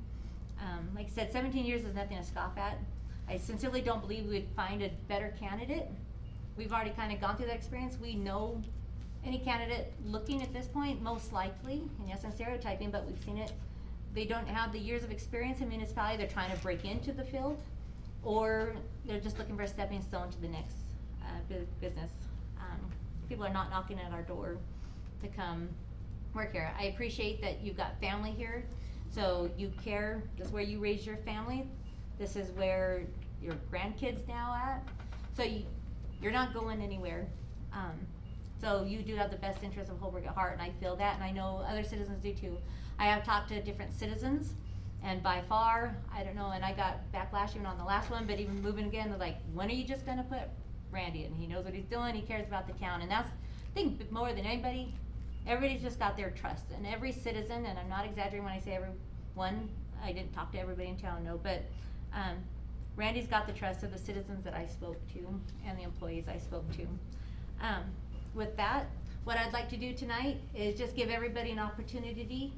Like I said, 17 years is nothing to scoff at. I sincerely don't believe we would find a better candidate. We've already kind of gone through that experience. We know any candidate looking at this point, most likely, and yes, I'm stereotyping, but we've seen it, they don't have the years of experience in municipality. They're trying to break into the field, or they're just looking for a stepping stone to the next business. People are not knocking at our door to come work here. I appreciate that you've got family here, so you care. This is where you raise your family. This is where your grandkids now at. So you're not going anywhere. So you do have the best interest of Holbrook at heart, and I feel that, and I know other citizens do too. I have talked to different citizens, and by far, I don't know, and I got backlash even on the last one, but even moving again, they're like, when are you just gonna put Randy in? He knows what he's doing, he cares about the town, and think more than anybody, everybody's just got their trust, and every citizen, and I'm not exaggerating when I say everyone, I didn't talk to everybody in town, no, but, Randy's got the trust of the citizens that I spoke to and the employees I spoke to. With that, what I'd like to do tonight is just give everybody an opportunity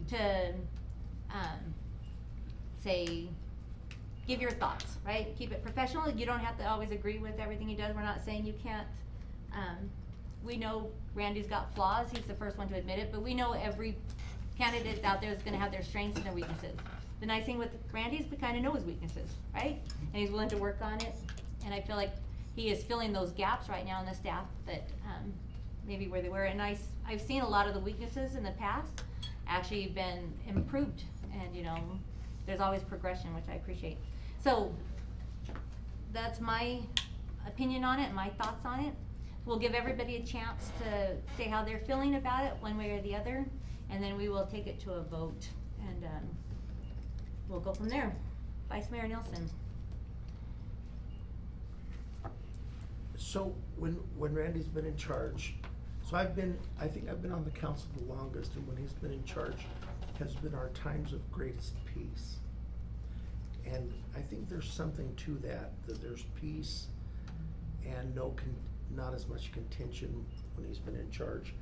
to, say, give your thoughts, right? Keep it professional. You don't have to always agree with everything he does. We're not saying you can't. We know Randy's got flaws. He's the first one to admit it, but we know every candidate out there is gonna have their strengths and their weaknesses. The nice thing with Randy is we kinda know his weaknesses, right? And he's willing to work on it. And I feel like he is filling those gaps right now in the staff that, maybe where they were. And I've seen a lot of the weaknesses in the past actually been improved. And, you know, there's always progression, which I appreciate. So, that's my opinion on it, my thoughts on it. We'll give everybody a chance to say how they're feeling about it, one way or the other, and then we will take it to a vote, and, we'll go from there. Vice Mayor Nielsen.
So, when Randy's been in charge, so I think I've been on the council the longest, and when he's been in charge, has been our times of greatest peace. And I think there's something to that there's peace and not as much contention when he's been in charge.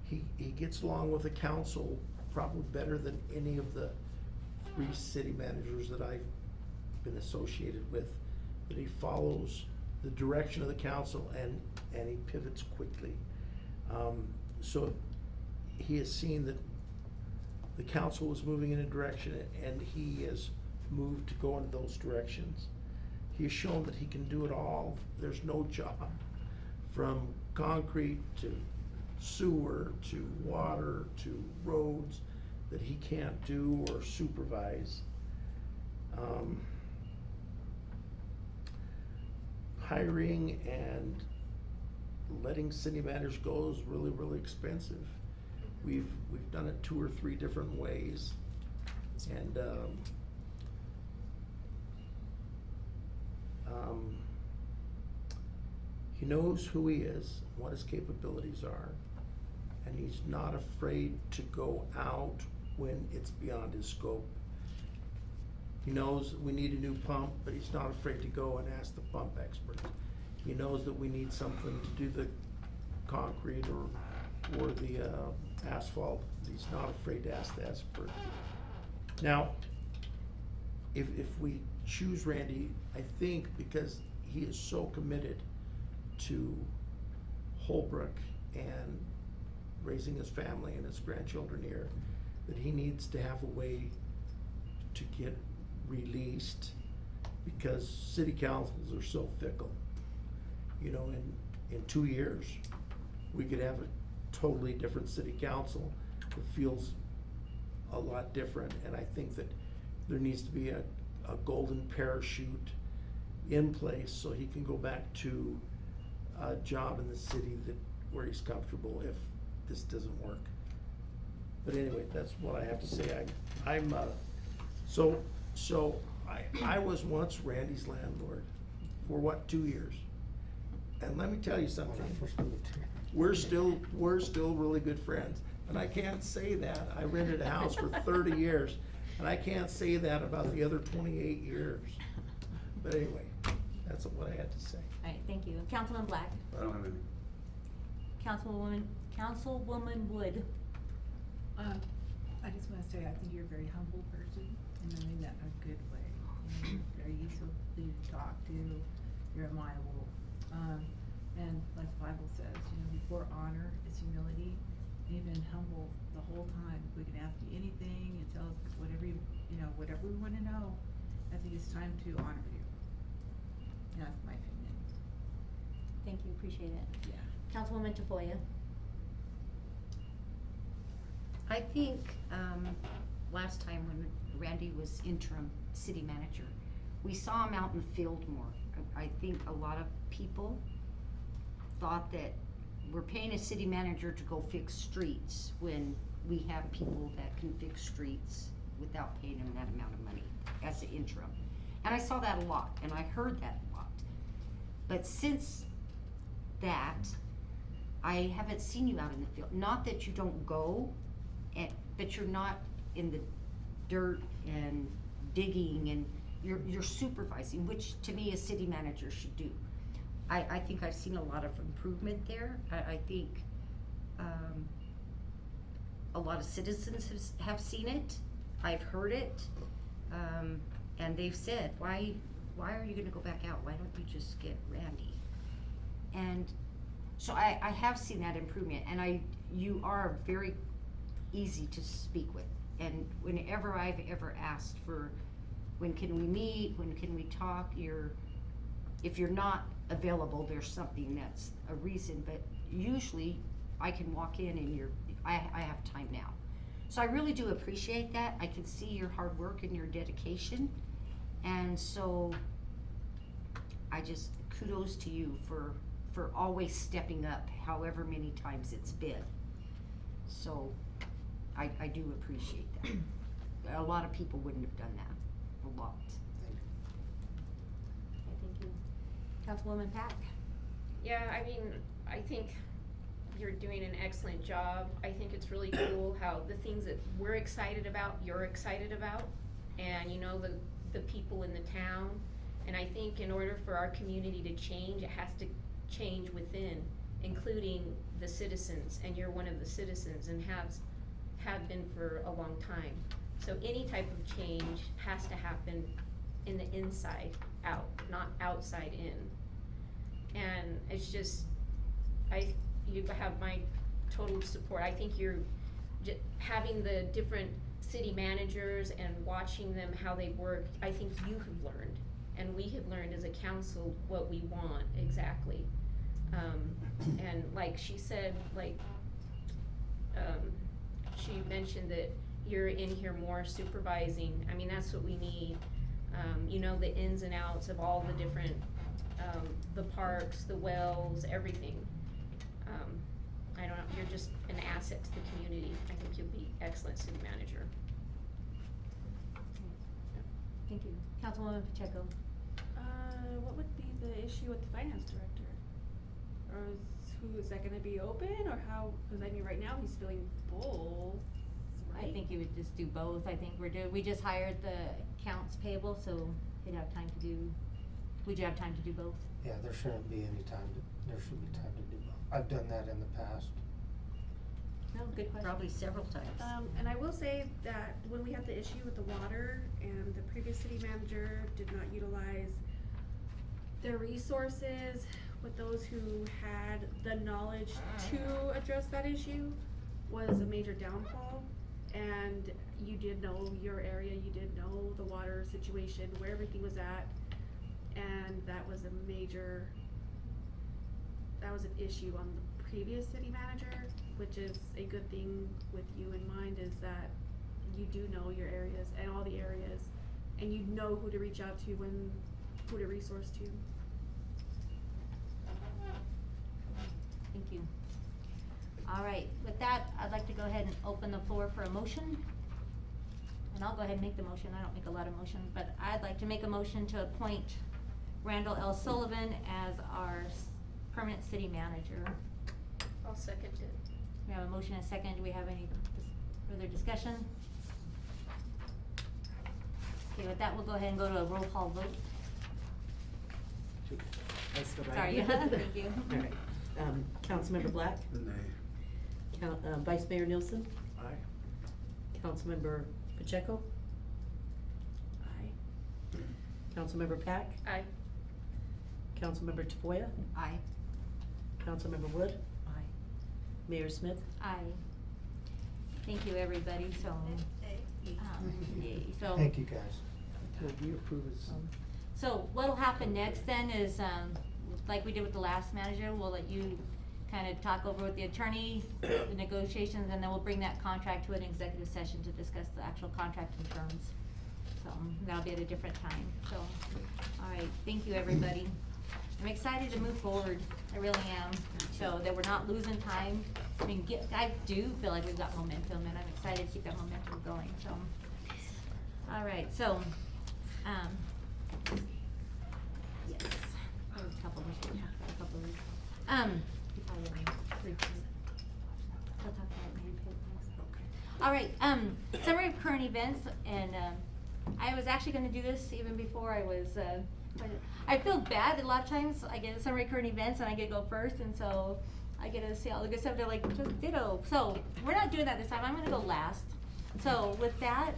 He gets along with the council probably better than any of the 3 city managers that I've been associated with. That he follows the direction of the council and he pivots quickly. So he has seen that the council is moving in a direction and he has moved to go in those directions. He has shown that he can do it all. There's no job from concrete to sewer to water to roads that he can't do or supervise. Hiring and letting city managers go is really, really expensive. We've done it 2 or 3 different ways, and he knows who he is, what his capabilities are, and he's not afraid to go out when it's beyond his scope. He knows that we need a new pump, but he's not afraid to go and ask the pump experts. He knows that we need something to do the concrete or the asphalt. He's not afraid to ask the expert. Now, if we choose Randy, I think because he is so committed to Holbrook and raising his family and his grandchildren here, that he needs to have a way to get released, because city councils are so fickle. You know, in 2 years, we could have a totally different city council that feels a lot different, and I think that there needs to be a golden parachute in place so he can go back to a job in the city where he's comfortable if this doesn't work. But anyway, that's what I have to say. I was once Randy's landlord for 2 years. And let me tell you something, we're still really good friends. And I can't say that. I rented a house for 30 years, and I can't say that about the other 28 years. But anyway, that's what I had to say.
All right, thank you. Councilman Black.
I don't have any.
Councilwoman Wood.
I just wanna say, I think you're a very humble person, and I mean that in a good way. You're very easy to talk to, you're amiable. And like the Bible says, you know, before honor is humility. You've been humble the whole time. We can ask you anything and tell us whatever whatever we wanna know. I think it's time to honor you. And that's my opinion.
Thank you, appreciate it.
Yeah.
Councilwoman Tafoya.
I think, last time when Randy was interim city manager, we saw him out in the field more. I think a lot of people thought that we're paying a city manager to go fix streets when we have people that can fix streets without paying them that amount of money as an interim. And I saw that a lot, and I heard that a lot. But since that, I haven't seen you out in the field. Not that you don't go, but you're not in the dirt and digging, and you're supervising, which to me a city manager should do. I think I've seen a lot of improvement there. I think a lot of citizens have seen it. I've heard it, and they've said, why are you gonna go back out? Why don't you just get Randy? And so I have seen that improvement, and you are very easy to speak with. And whenever I've ever asked for, when can we meet, when can we talk, if you're not available, there's something that's a reason, but usually I can walk in and I have time now. So I really do appreciate that. I can see your hard work and your dedication. And so I just kudos to you for always stepping up, however many times it's been. So I do appreciate that. A lot of people wouldn't have done that, a lot.
Okay, thank you. Councilwoman Pack?
Yeah, I mean, I think you're doing an excellent job. I think it's really cool how the things that we're excited about, you're excited about, and you know the people in the town. And I think in order for our community to change, it has to change within, including the citizens, and you're one of the citizens and have been for a long time. So any type of change has to happen in the inside out, not outside in. And it's just, you have my total support. I think you're having the different city managers and watching them, how they work. I think you have learned, and we have learned as a council what we want exactly. And like she said, she mentioned that you're in here more supervising. I mean, that's what we need. You know, the ins and outs of all the different, the parks, the wells, everything. I don't know, you're just an asset to the community. I think you'll be excellent city manager.
Thank you. Councilwoman Pacheco?
What would be the issue with the finance director? Or is that gonna be open, or how, cause I mean, right now he's filling both, right?
I think you would just do both. I think we just hired the accounts payable, so he'd have time to do, would you have time to do both?
Yeah, there shouldn't be any time there should be time to do both. I've done that in the past.
No, good question.
Probably several times.
And I will say that when we had the issue with the water and the previous city manager did not utilize their resources with those who had the knowledge to address that issue, was a major downfall. And you did know your area, you did know the water situation, where everything was at, and that was an issue on the previous city manager, which is a good thing with you in mind, is that you do know your areas and all the areas, and you know who to reach out to when, who to resource to.
Thank you. All right, with that, I'd like to go ahead and open the floor for a motion. And I'll go ahead and make the motion. I don't make a lot of motions, but I'd like to make a motion to appoint Randall L. Sullivan as our permanent city manager.
I'll second it.
We have a motion and a second. Do we have any further discussion? Okay, with that, we'll go ahead and go to a roll call vote.
I still
Sorry,
right?
thank you.
All right. Councilmember Black?
Nay.
Vice Mayor Nielsen?
Aye.
Councilmember Pacheco?
Aye.
Councilmember Pack?
Aye.
Councilmember Tafoya?
Aye.
Councilmember Wood?
Aye.
Mayor Smith?
Aye. Thank you, everybody, so, yay, so.
Thank you, guys.
Will we approve his?
So what'll happen next then is, like we did with the last manager, we'll let you kind of talk over with the attorney, the negotiations, and then we'll bring that contract to an executive session to discuss the actual contract and terms. So that'll be at a different time, so, all right, thank you, everybody. I'm excited to move forward, I really am, so that we're not losing time. I mean, I do feel like we've got momentum, and I'm excited to keep that momentum going, so. All right, so, yes, there's a couple of We'll talk about it maybe next. All right, summary of current events, and, I was actually gonna do this even before I was, I feel bad that a lot of times I get a summary of current events and I get to go first, and so I get to see all the good stuff, they're like, just ditto. So, we're not doing that this time, I'm gonna go last. So, with that,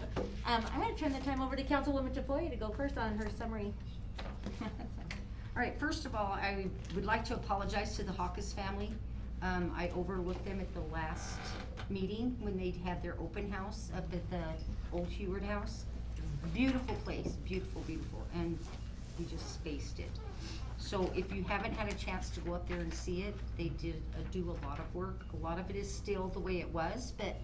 I'm gonna turn the time over to Councilwoman Tafoya to go first on her summary.
All right, first of all, I would like to apologize to the Hawkes family. I overlooked them at the last meeting when they had their open house up at the old Heward House. Beautiful place, beautiful, beautiful, and we just spaced it. So if you haven't had a chance to go up there and see it, they did do a lot of work. A lot of it is still the way it was, but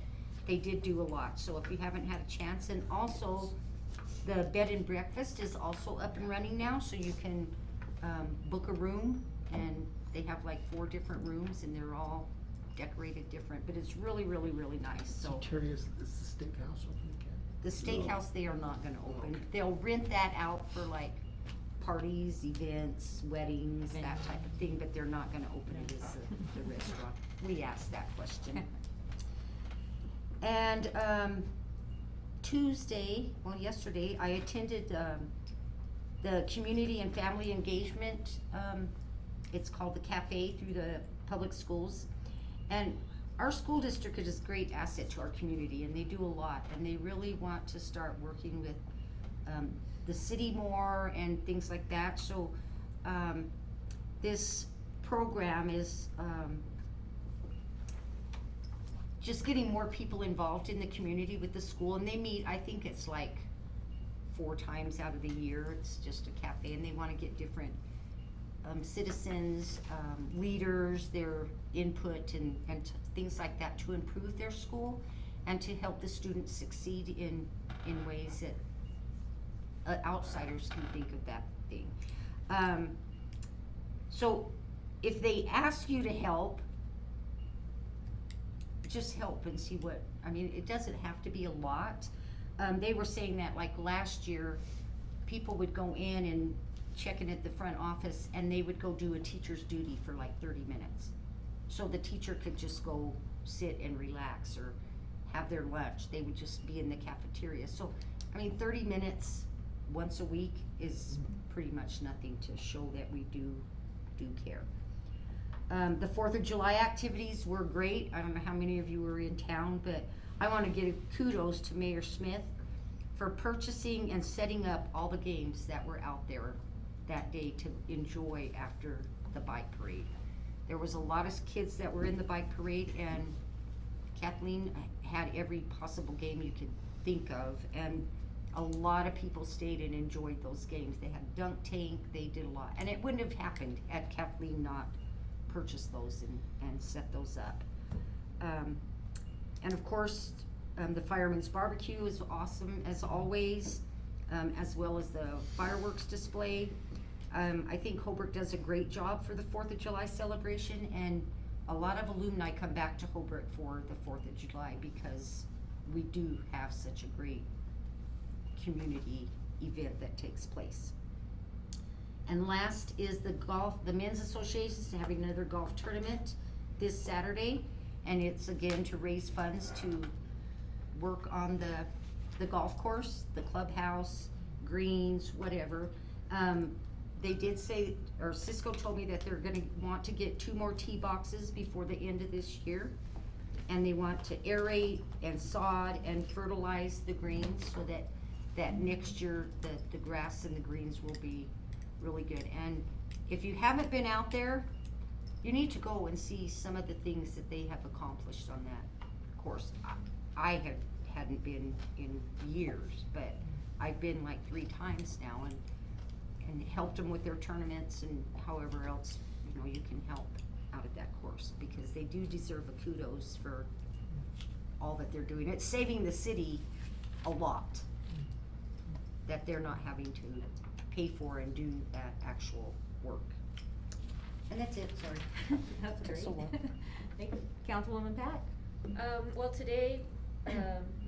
they did do a lot. So if you haven't had a chance, and also the bed and breakfast is also up and running now, so you can book a room, and they have like 4 different rooms, and they're all decorated different, but it's really, really, really nice, so.
Terry, is the steakhouse open again?
The steakhouse, they are not gonna open. They'll rent that out for like parties, events, weddings, that type of thing, but they're not gonna open it as the restaurant. We asked that question. And, yesterday, I attended, the community and family engagement, it's called the Cafe through the public schools. And our school district is a great asset to our community, and they do a lot, and they really want to start working with, the city more and things like that. So, this program is, just getting more people involved in the community with the school, and they meet, I think it's like 4 times out of the year. It's just a cafe, and they wanna get different, citizens, leaders, their input and things like that to improve their school and to help the students succeed in ways that outsiders can think of that thing. So if they ask you to help, just help and see what, I mean, it doesn't have to be a lot. They were saying that like last year, people would go in and check in at the front office, and they would go do a teacher's duty for like 30 minutes. So the teacher could just go sit and relax or have their lunch. They would just be in the cafeteria. So, I mean, 30 minutes once a week is pretty much nothing to show that we do care. The 4th of July activities were great. I don't know how many of you were in town, but I want to give kudos to Mayor Smith for purchasing and setting up all the games that were out there that day to enjoy after the bike parade. There was a lot of kids that were in the bike parade, and Kathleen had every possible game you could think of, and a lot of people stayed and enjoyed those games. They had dunk tank, they did a lot, and it wouldn't have happened had Kathleen not purchased those and set those up. And of course, the Fireman's Barbecue is awesome as always, as well as the fireworks display. I think Holbrook does a great job for the 4th of July celebration, and a lot of alumni come back to Holbrook for the 4th of July because we do have such a great community event that takes place. And last is the Men's Association is having another golf tournament this Saturday, and it's again to raise funds to work on the golf course, the clubhouse, greens, whatever. They did say, or Cisco told me that they're gonna want to get 2 more tee boxes before the end of this year. And they want to aerate and sod and fertilize the greens so that next year the grass and the greens will be really good. And if you haven't been out there, you need to go and see some of the things that they have accomplished on that course. I hadn't been in years, but I've been like 3 times now and helped them with their tournaments and however else, you know, you can help out at that course, because they do deserve a kudos for all that they're doing. It's saving the city a lot that they're not having to pay for and do that actual work. And that's it, sorry.
That's great.
So long.
Thank you. Councilwoman Pat?
Well, today,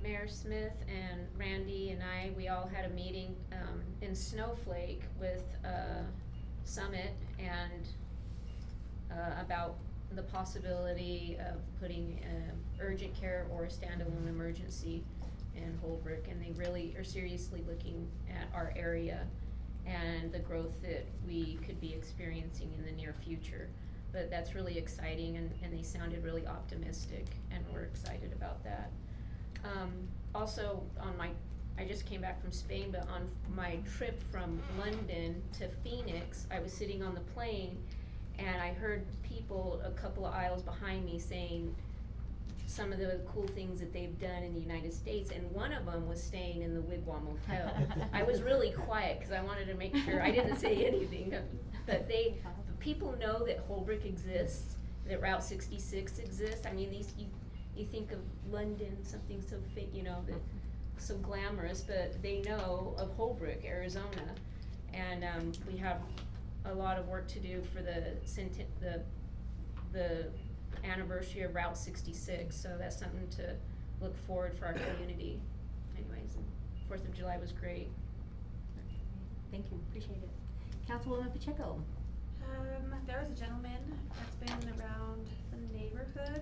Mayor Smith and Randy and we all had a meeting, in Snowflake with, Summit, and about the possibility of putting urgent care or a standalone emergency in Holbrook, and they really are seriously looking at our area and the growth that we could be experiencing in the near future. But that's really exciting, and they sounded really optimistic, and we're excited about that. Also, I just came back from Spain, but on my trip from London to Phoenix, I was sitting on the plane, and I heard people a couple of aisles behind me saying some of the cool things that they've done in the United States, and one of them was staying in the Wigwam Motel. I was really quiet, cause I wanted to make sure, I didn't say anything, but people know that Holbrook exists, that Route 66 exists. I mean, you think of London, something so fake, that so glamorous, but they know of Holbrook, Arizona, and we have a lot of work to do for the anniversary of Route 66, so that's something to look forward for our community. Anyways, and 4th of July was great.
Thank you, appreciate it. Councilwoman Pacheco.
There was a gentleman that's been around the neighborhood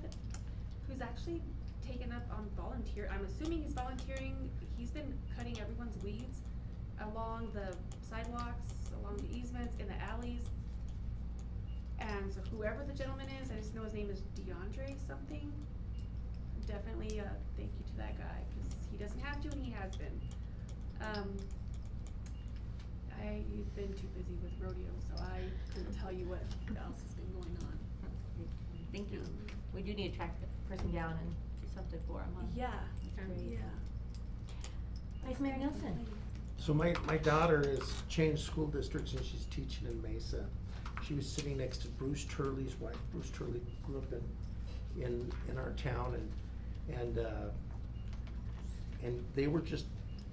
who's actually taken up on volunteer. I'm assuming he's volunteering. He's been cutting everyone's weeds along the sidewalks, along the easements, in the alleys. And so whoever the gentleman is, I just know his name is DeAndre something. Definitely thank you to that guy, because he doesn't have to and he has been. You've been too busy with rodeo, so I couldn't tell you what else has been going on.
Thank you. We do need to track the person down and do something for him, huh?
Yeah,
Great.
yeah.
Vice Mayor Nelson.
So my daughter has changed school districts and she's teaching in Mesa. She was sitting next to Bruce Turley's wife. Bruce Turley grew up in our town, and they were just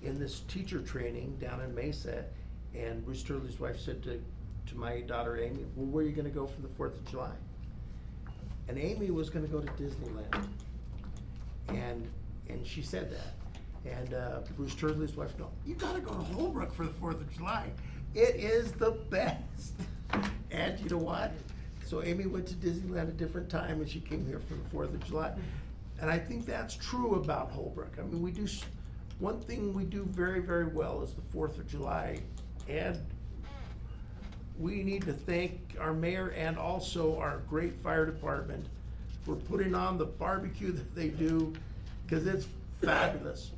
in this teacher training down in Mesa, and Bruce Turley's wife said to my daughter Amy, well, where are you gonna go for the 4th of July? And Amy was gonna go to Disneyland, and she said that. And Bruce Turley's wife, no, you gotta go to Holbrook for the 4th of July. It is the best. And you know what? So Amy went to Disneyland a different time and she came here for the 4th of July. And I think that's true about Holbrook. I mean, one thing we do very, very well is the 4th of July. And we need to thank our mayor and also our great fire department for putting on the barbecue that they do, because it's fabulous.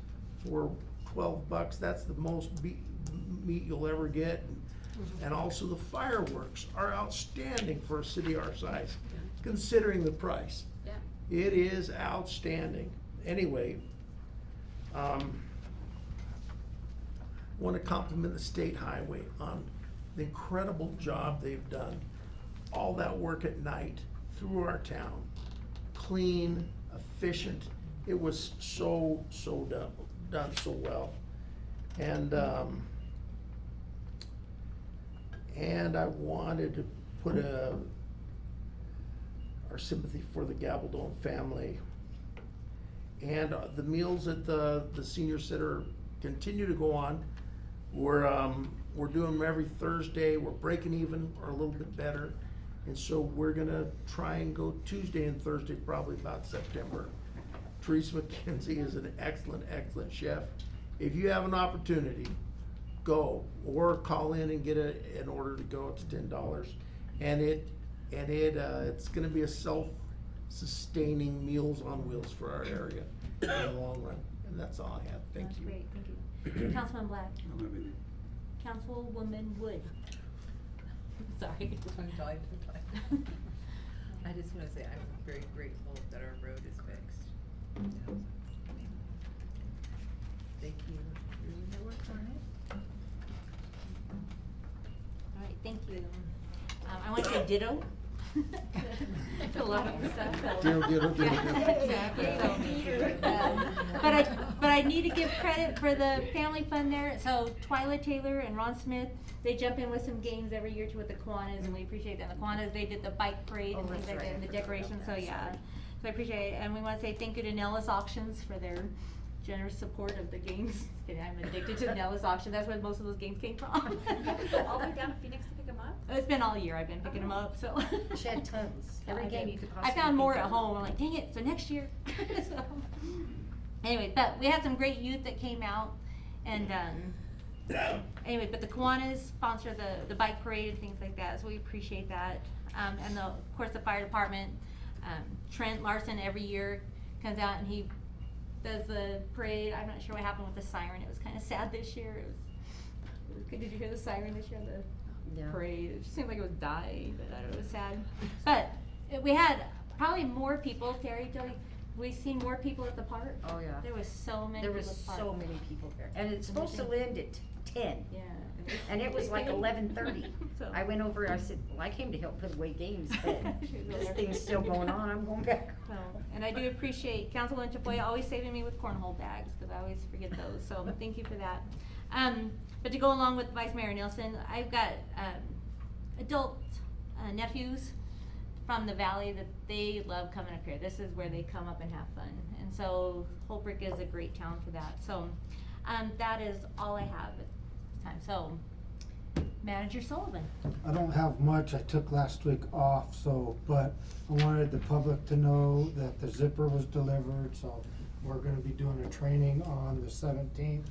For $12, that's the most meat you'll ever get. And also the fireworks are outstanding for a city our size, considering the price.
Yeah.
It is outstanding. Anyway, want to compliment the state highway on the incredible job they've done. All that work at night through our town, clean, efficient. It was so done so well. And I wanted to put our sympathy for the Gabaldon family. And the meals at the senior center continue to go on. We're doing them every Thursday. We're breaking even or a little bit better. And so we're gonna try and go Tuesday and Thursday, probably about September. Teresa McKenzie is an excellent chef. If you have an opportunity, go, or call in and get an order to go. It's $10, and it's going to be a self-sustaining Meals on Wheels for our area in the long run. And that's all I have. Thank
That's
you.
great, thank you. Councilman Black. Councilwoman Wood. Sorry.
I just wanna say I'm very grateful that our road is fixed. Thank you for doing the work on it.
All right, thank you. I want to say ditto. To a lot of stuff. so-
Ditto.
Yeah, exactly. But I need to give credit for the family fun there. So Twyla Taylor and Ron Smith, they jump in with some games every year too with the Kiwanis, and we appreciate that. The Kiwanis, they did the bike parade and
Oh,
things
that's
like that,
right.
and the
I forgot
decorations, so
that,
yeah.
sorry.
So I appreciate it, and we wanna say thank you to Nellis Auctions for their generous support of the games. Just kidding, I'm addicted to the Nellis auction, that's where most of those games came from.
All the way down to Phoenix to pick them up?
It's been all year I've been picking them up, so.
She had tons. Every
I
game
did.
you could
I
possibly
found more
think
at
of.
home, I'm like, dang it, so next year. So, anyway, but we had some great youth that came out, and, anyway, but the Kiwanis sponsor the bike parade and things like that, so we appreciate that. And of course, the fire department, Trent Larson every year comes out and he does the parade. I'm not sure what happened with the siren, it was kinda sad this year. It was, did you hear the siren this year, the
Yeah.
parade? It just seemed like it was dying, but I don't know, it was sad. But we had probably more people, Terry, we seen more people at the park.
Oh, yeah.
There was so many
There
people
was
at the park.
so many people there, and it's supposed to end at 10.
Yeah.
And it was like 11:30.
So-
I went over, I said, well, I came to help put away games, but this thing's still going on, I'm going back.
So, and I do appreciate Councilwoman Chapoya always saving me with cornhole bags, cause I always forget those, so thank you for that. But to go along with Vice Mayor Nielsen, I've got, adult nephews from the valley that they love coming up here. This is where they come up and have fun. And so Holbrook is a great town for that. So, that is all I have at this time. So, Manager Sullivan.
I don't have much, I took last week off, so, but I wanted the public to know that the zipper was delivered, so we're gonna be doing a training on the 17th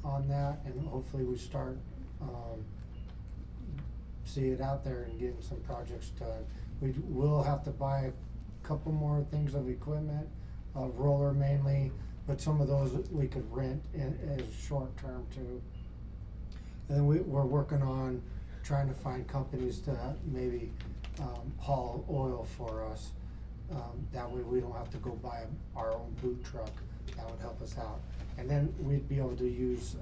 on that, and hopefully we start, see it out there and getting some projects done. We will have to buy a couple more things of equipment, a roller mainly, but some of those we could rent as short term too. And then we're working on trying to find companies to maybe, haul oil for us. That way we don't have to go buy our own boot truck, that would help us out. And then we'd be able to use,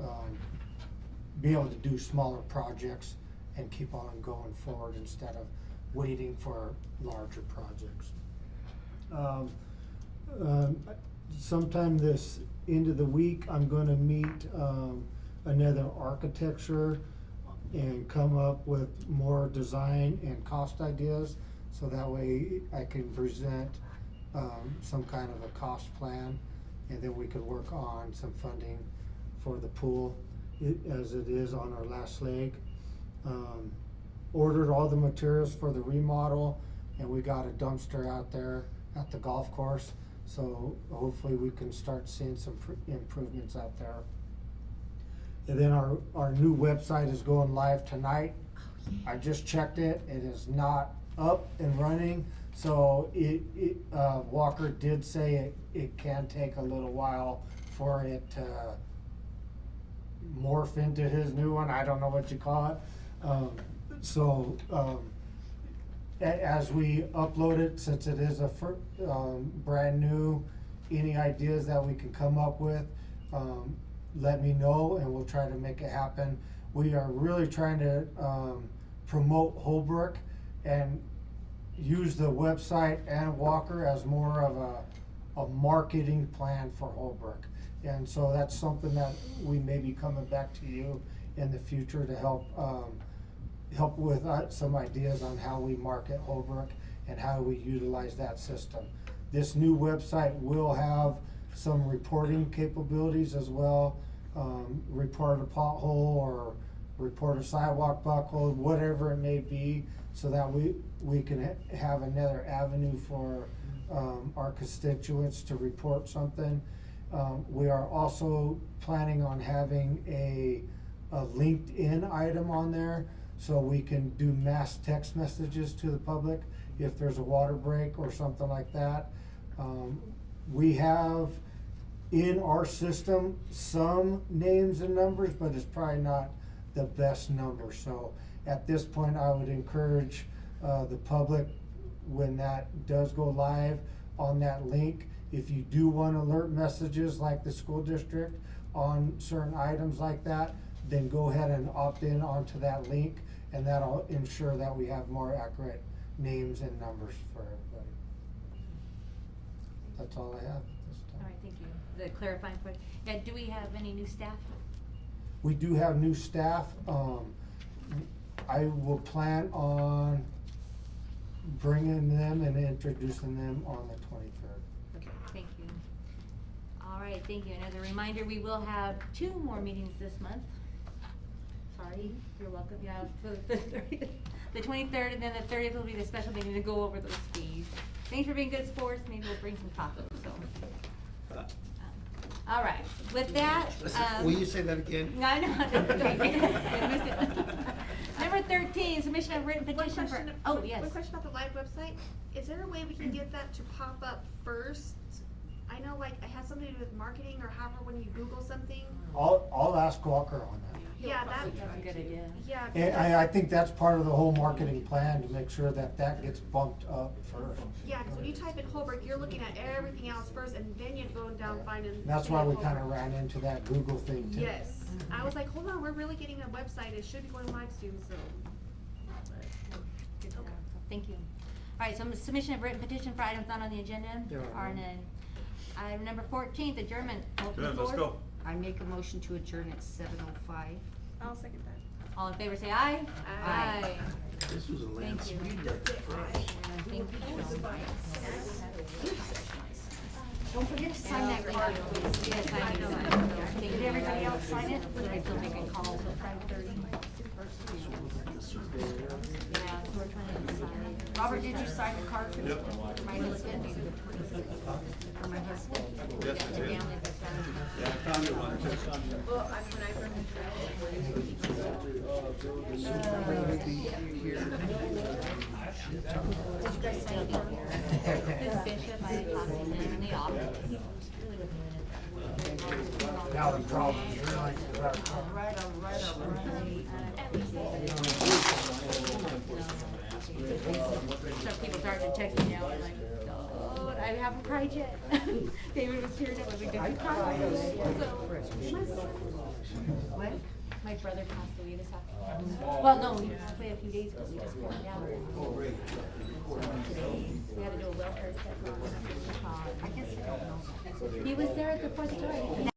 be able to do smaller projects and keep on going forward instead of waiting for larger projects. Sometime this end of the week, I'm gonna meet, another architecture and come up with more design and cost ideas, so that way I can present, some kind of a cost plan, and then we could work on some funding for the pool, as it is on our last leg. Ordered all the materials for the remodel, and we got a dumpster out there at the golf course, so hopefully we can start seeing some improvements out there. And then our new website is going live tonight. I just checked it, it is not up and running, so Walker did say it can take a little while for it to morph into his new one, I don't know what you call it. As we upload it, since it is a brand new, any ideas that we can come up with, let me know and we'll try to make it happen. We are really trying to, promote Holbrook and use the website and Walker as more of a marketing plan for Holbrook. And so that's something that we may be coming back to you in the future to help with some ideas on how we market Holbrook and how we utilize that system. This new website will have some reporting capabilities as well, report a pothole or report a sidewalk buckle, whatever it may be, so that we can have another avenue for our constituents to report something. We are also planning on having a LinkedIn item on there, so we can do mass text messages to the public if there's a water break or something like that. We have in our system some names and numbers, but it's probably not the best number. So at this point, I would encourage the public, when that does go live on that link, if you do want alert messages like the school district on certain items like that, then go ahead and opt in onto that link, and that'll ensure that we have more accurate names and numbers for everybody. That's all I have at this time.
All right, thank you. The clarifying question. Yeah, do we have any new staff?
We do have new staff. I will plan on bringing them and introducing them on the 23rd.
Okay, thank you. All right, thank you. And as a reminder, we will have 2 more meetings this month. Sorry, you're welcome. Yeah, the 30th, the 23rd, and then the 30th will be the special meeting to go over those fees. Thanks for being good sports. Maybe we'll bring some tacos, so. All right, with that,
Will you say that again?
I know. Number 13, submission of written petition for, oh, yes.
One question about the live website, is there a way we can get that to pop up first? I know like it has something to do with marketing or however when you Google something,
I'll ask Walker on that.
yeah, that,
That's a good idea.
yeah.
And I think that's part of the whole marketing plan, to make sure that that gets bumped up first.
Yeah, cause when you type in Holbrook, you're looking at everything else first and then you're going down finding.
That's
City
why
of
we kinda
Holbrook.
ran into that Google thing too.
Yes, I was like, hold on, we're really getting a website, it should be going live soon, so.
Good to know. Thank you. All right, so submission of written petition for items not on the agenda.
There are none.
none. Item number 14, adjournment. Open the
Good, let's
floor.
go.
I make a motion to adjourn at 7:05.
I'll second that.
All in favor, say aye.
Aye.
This was a land
Thank you.
speed record for us.
Thank you so much.
Don't forget to sign that card, please.
Yes, I know. Did everybody else sign it? I still making calls at 5:30. Yeah, so we're trying to decide.
Robert, did you sign the card for the,
Yep.
for my husband? For my husband?
Yes, I did. Yeah, I found it one too.
This Bishop, I talked to him in the office.
Now the problem is really,
All right.
Some people started to text me now, I'm like, oh, I haven't cried yet. David was tearing up, I was like, did you cry?
What?
My brother passed away this afternoon. Well, no, he passed away a few days ago, we just poured down. Today, we had to do a welfare check on him.
I guess I don't know.
He was there at the 4th of July.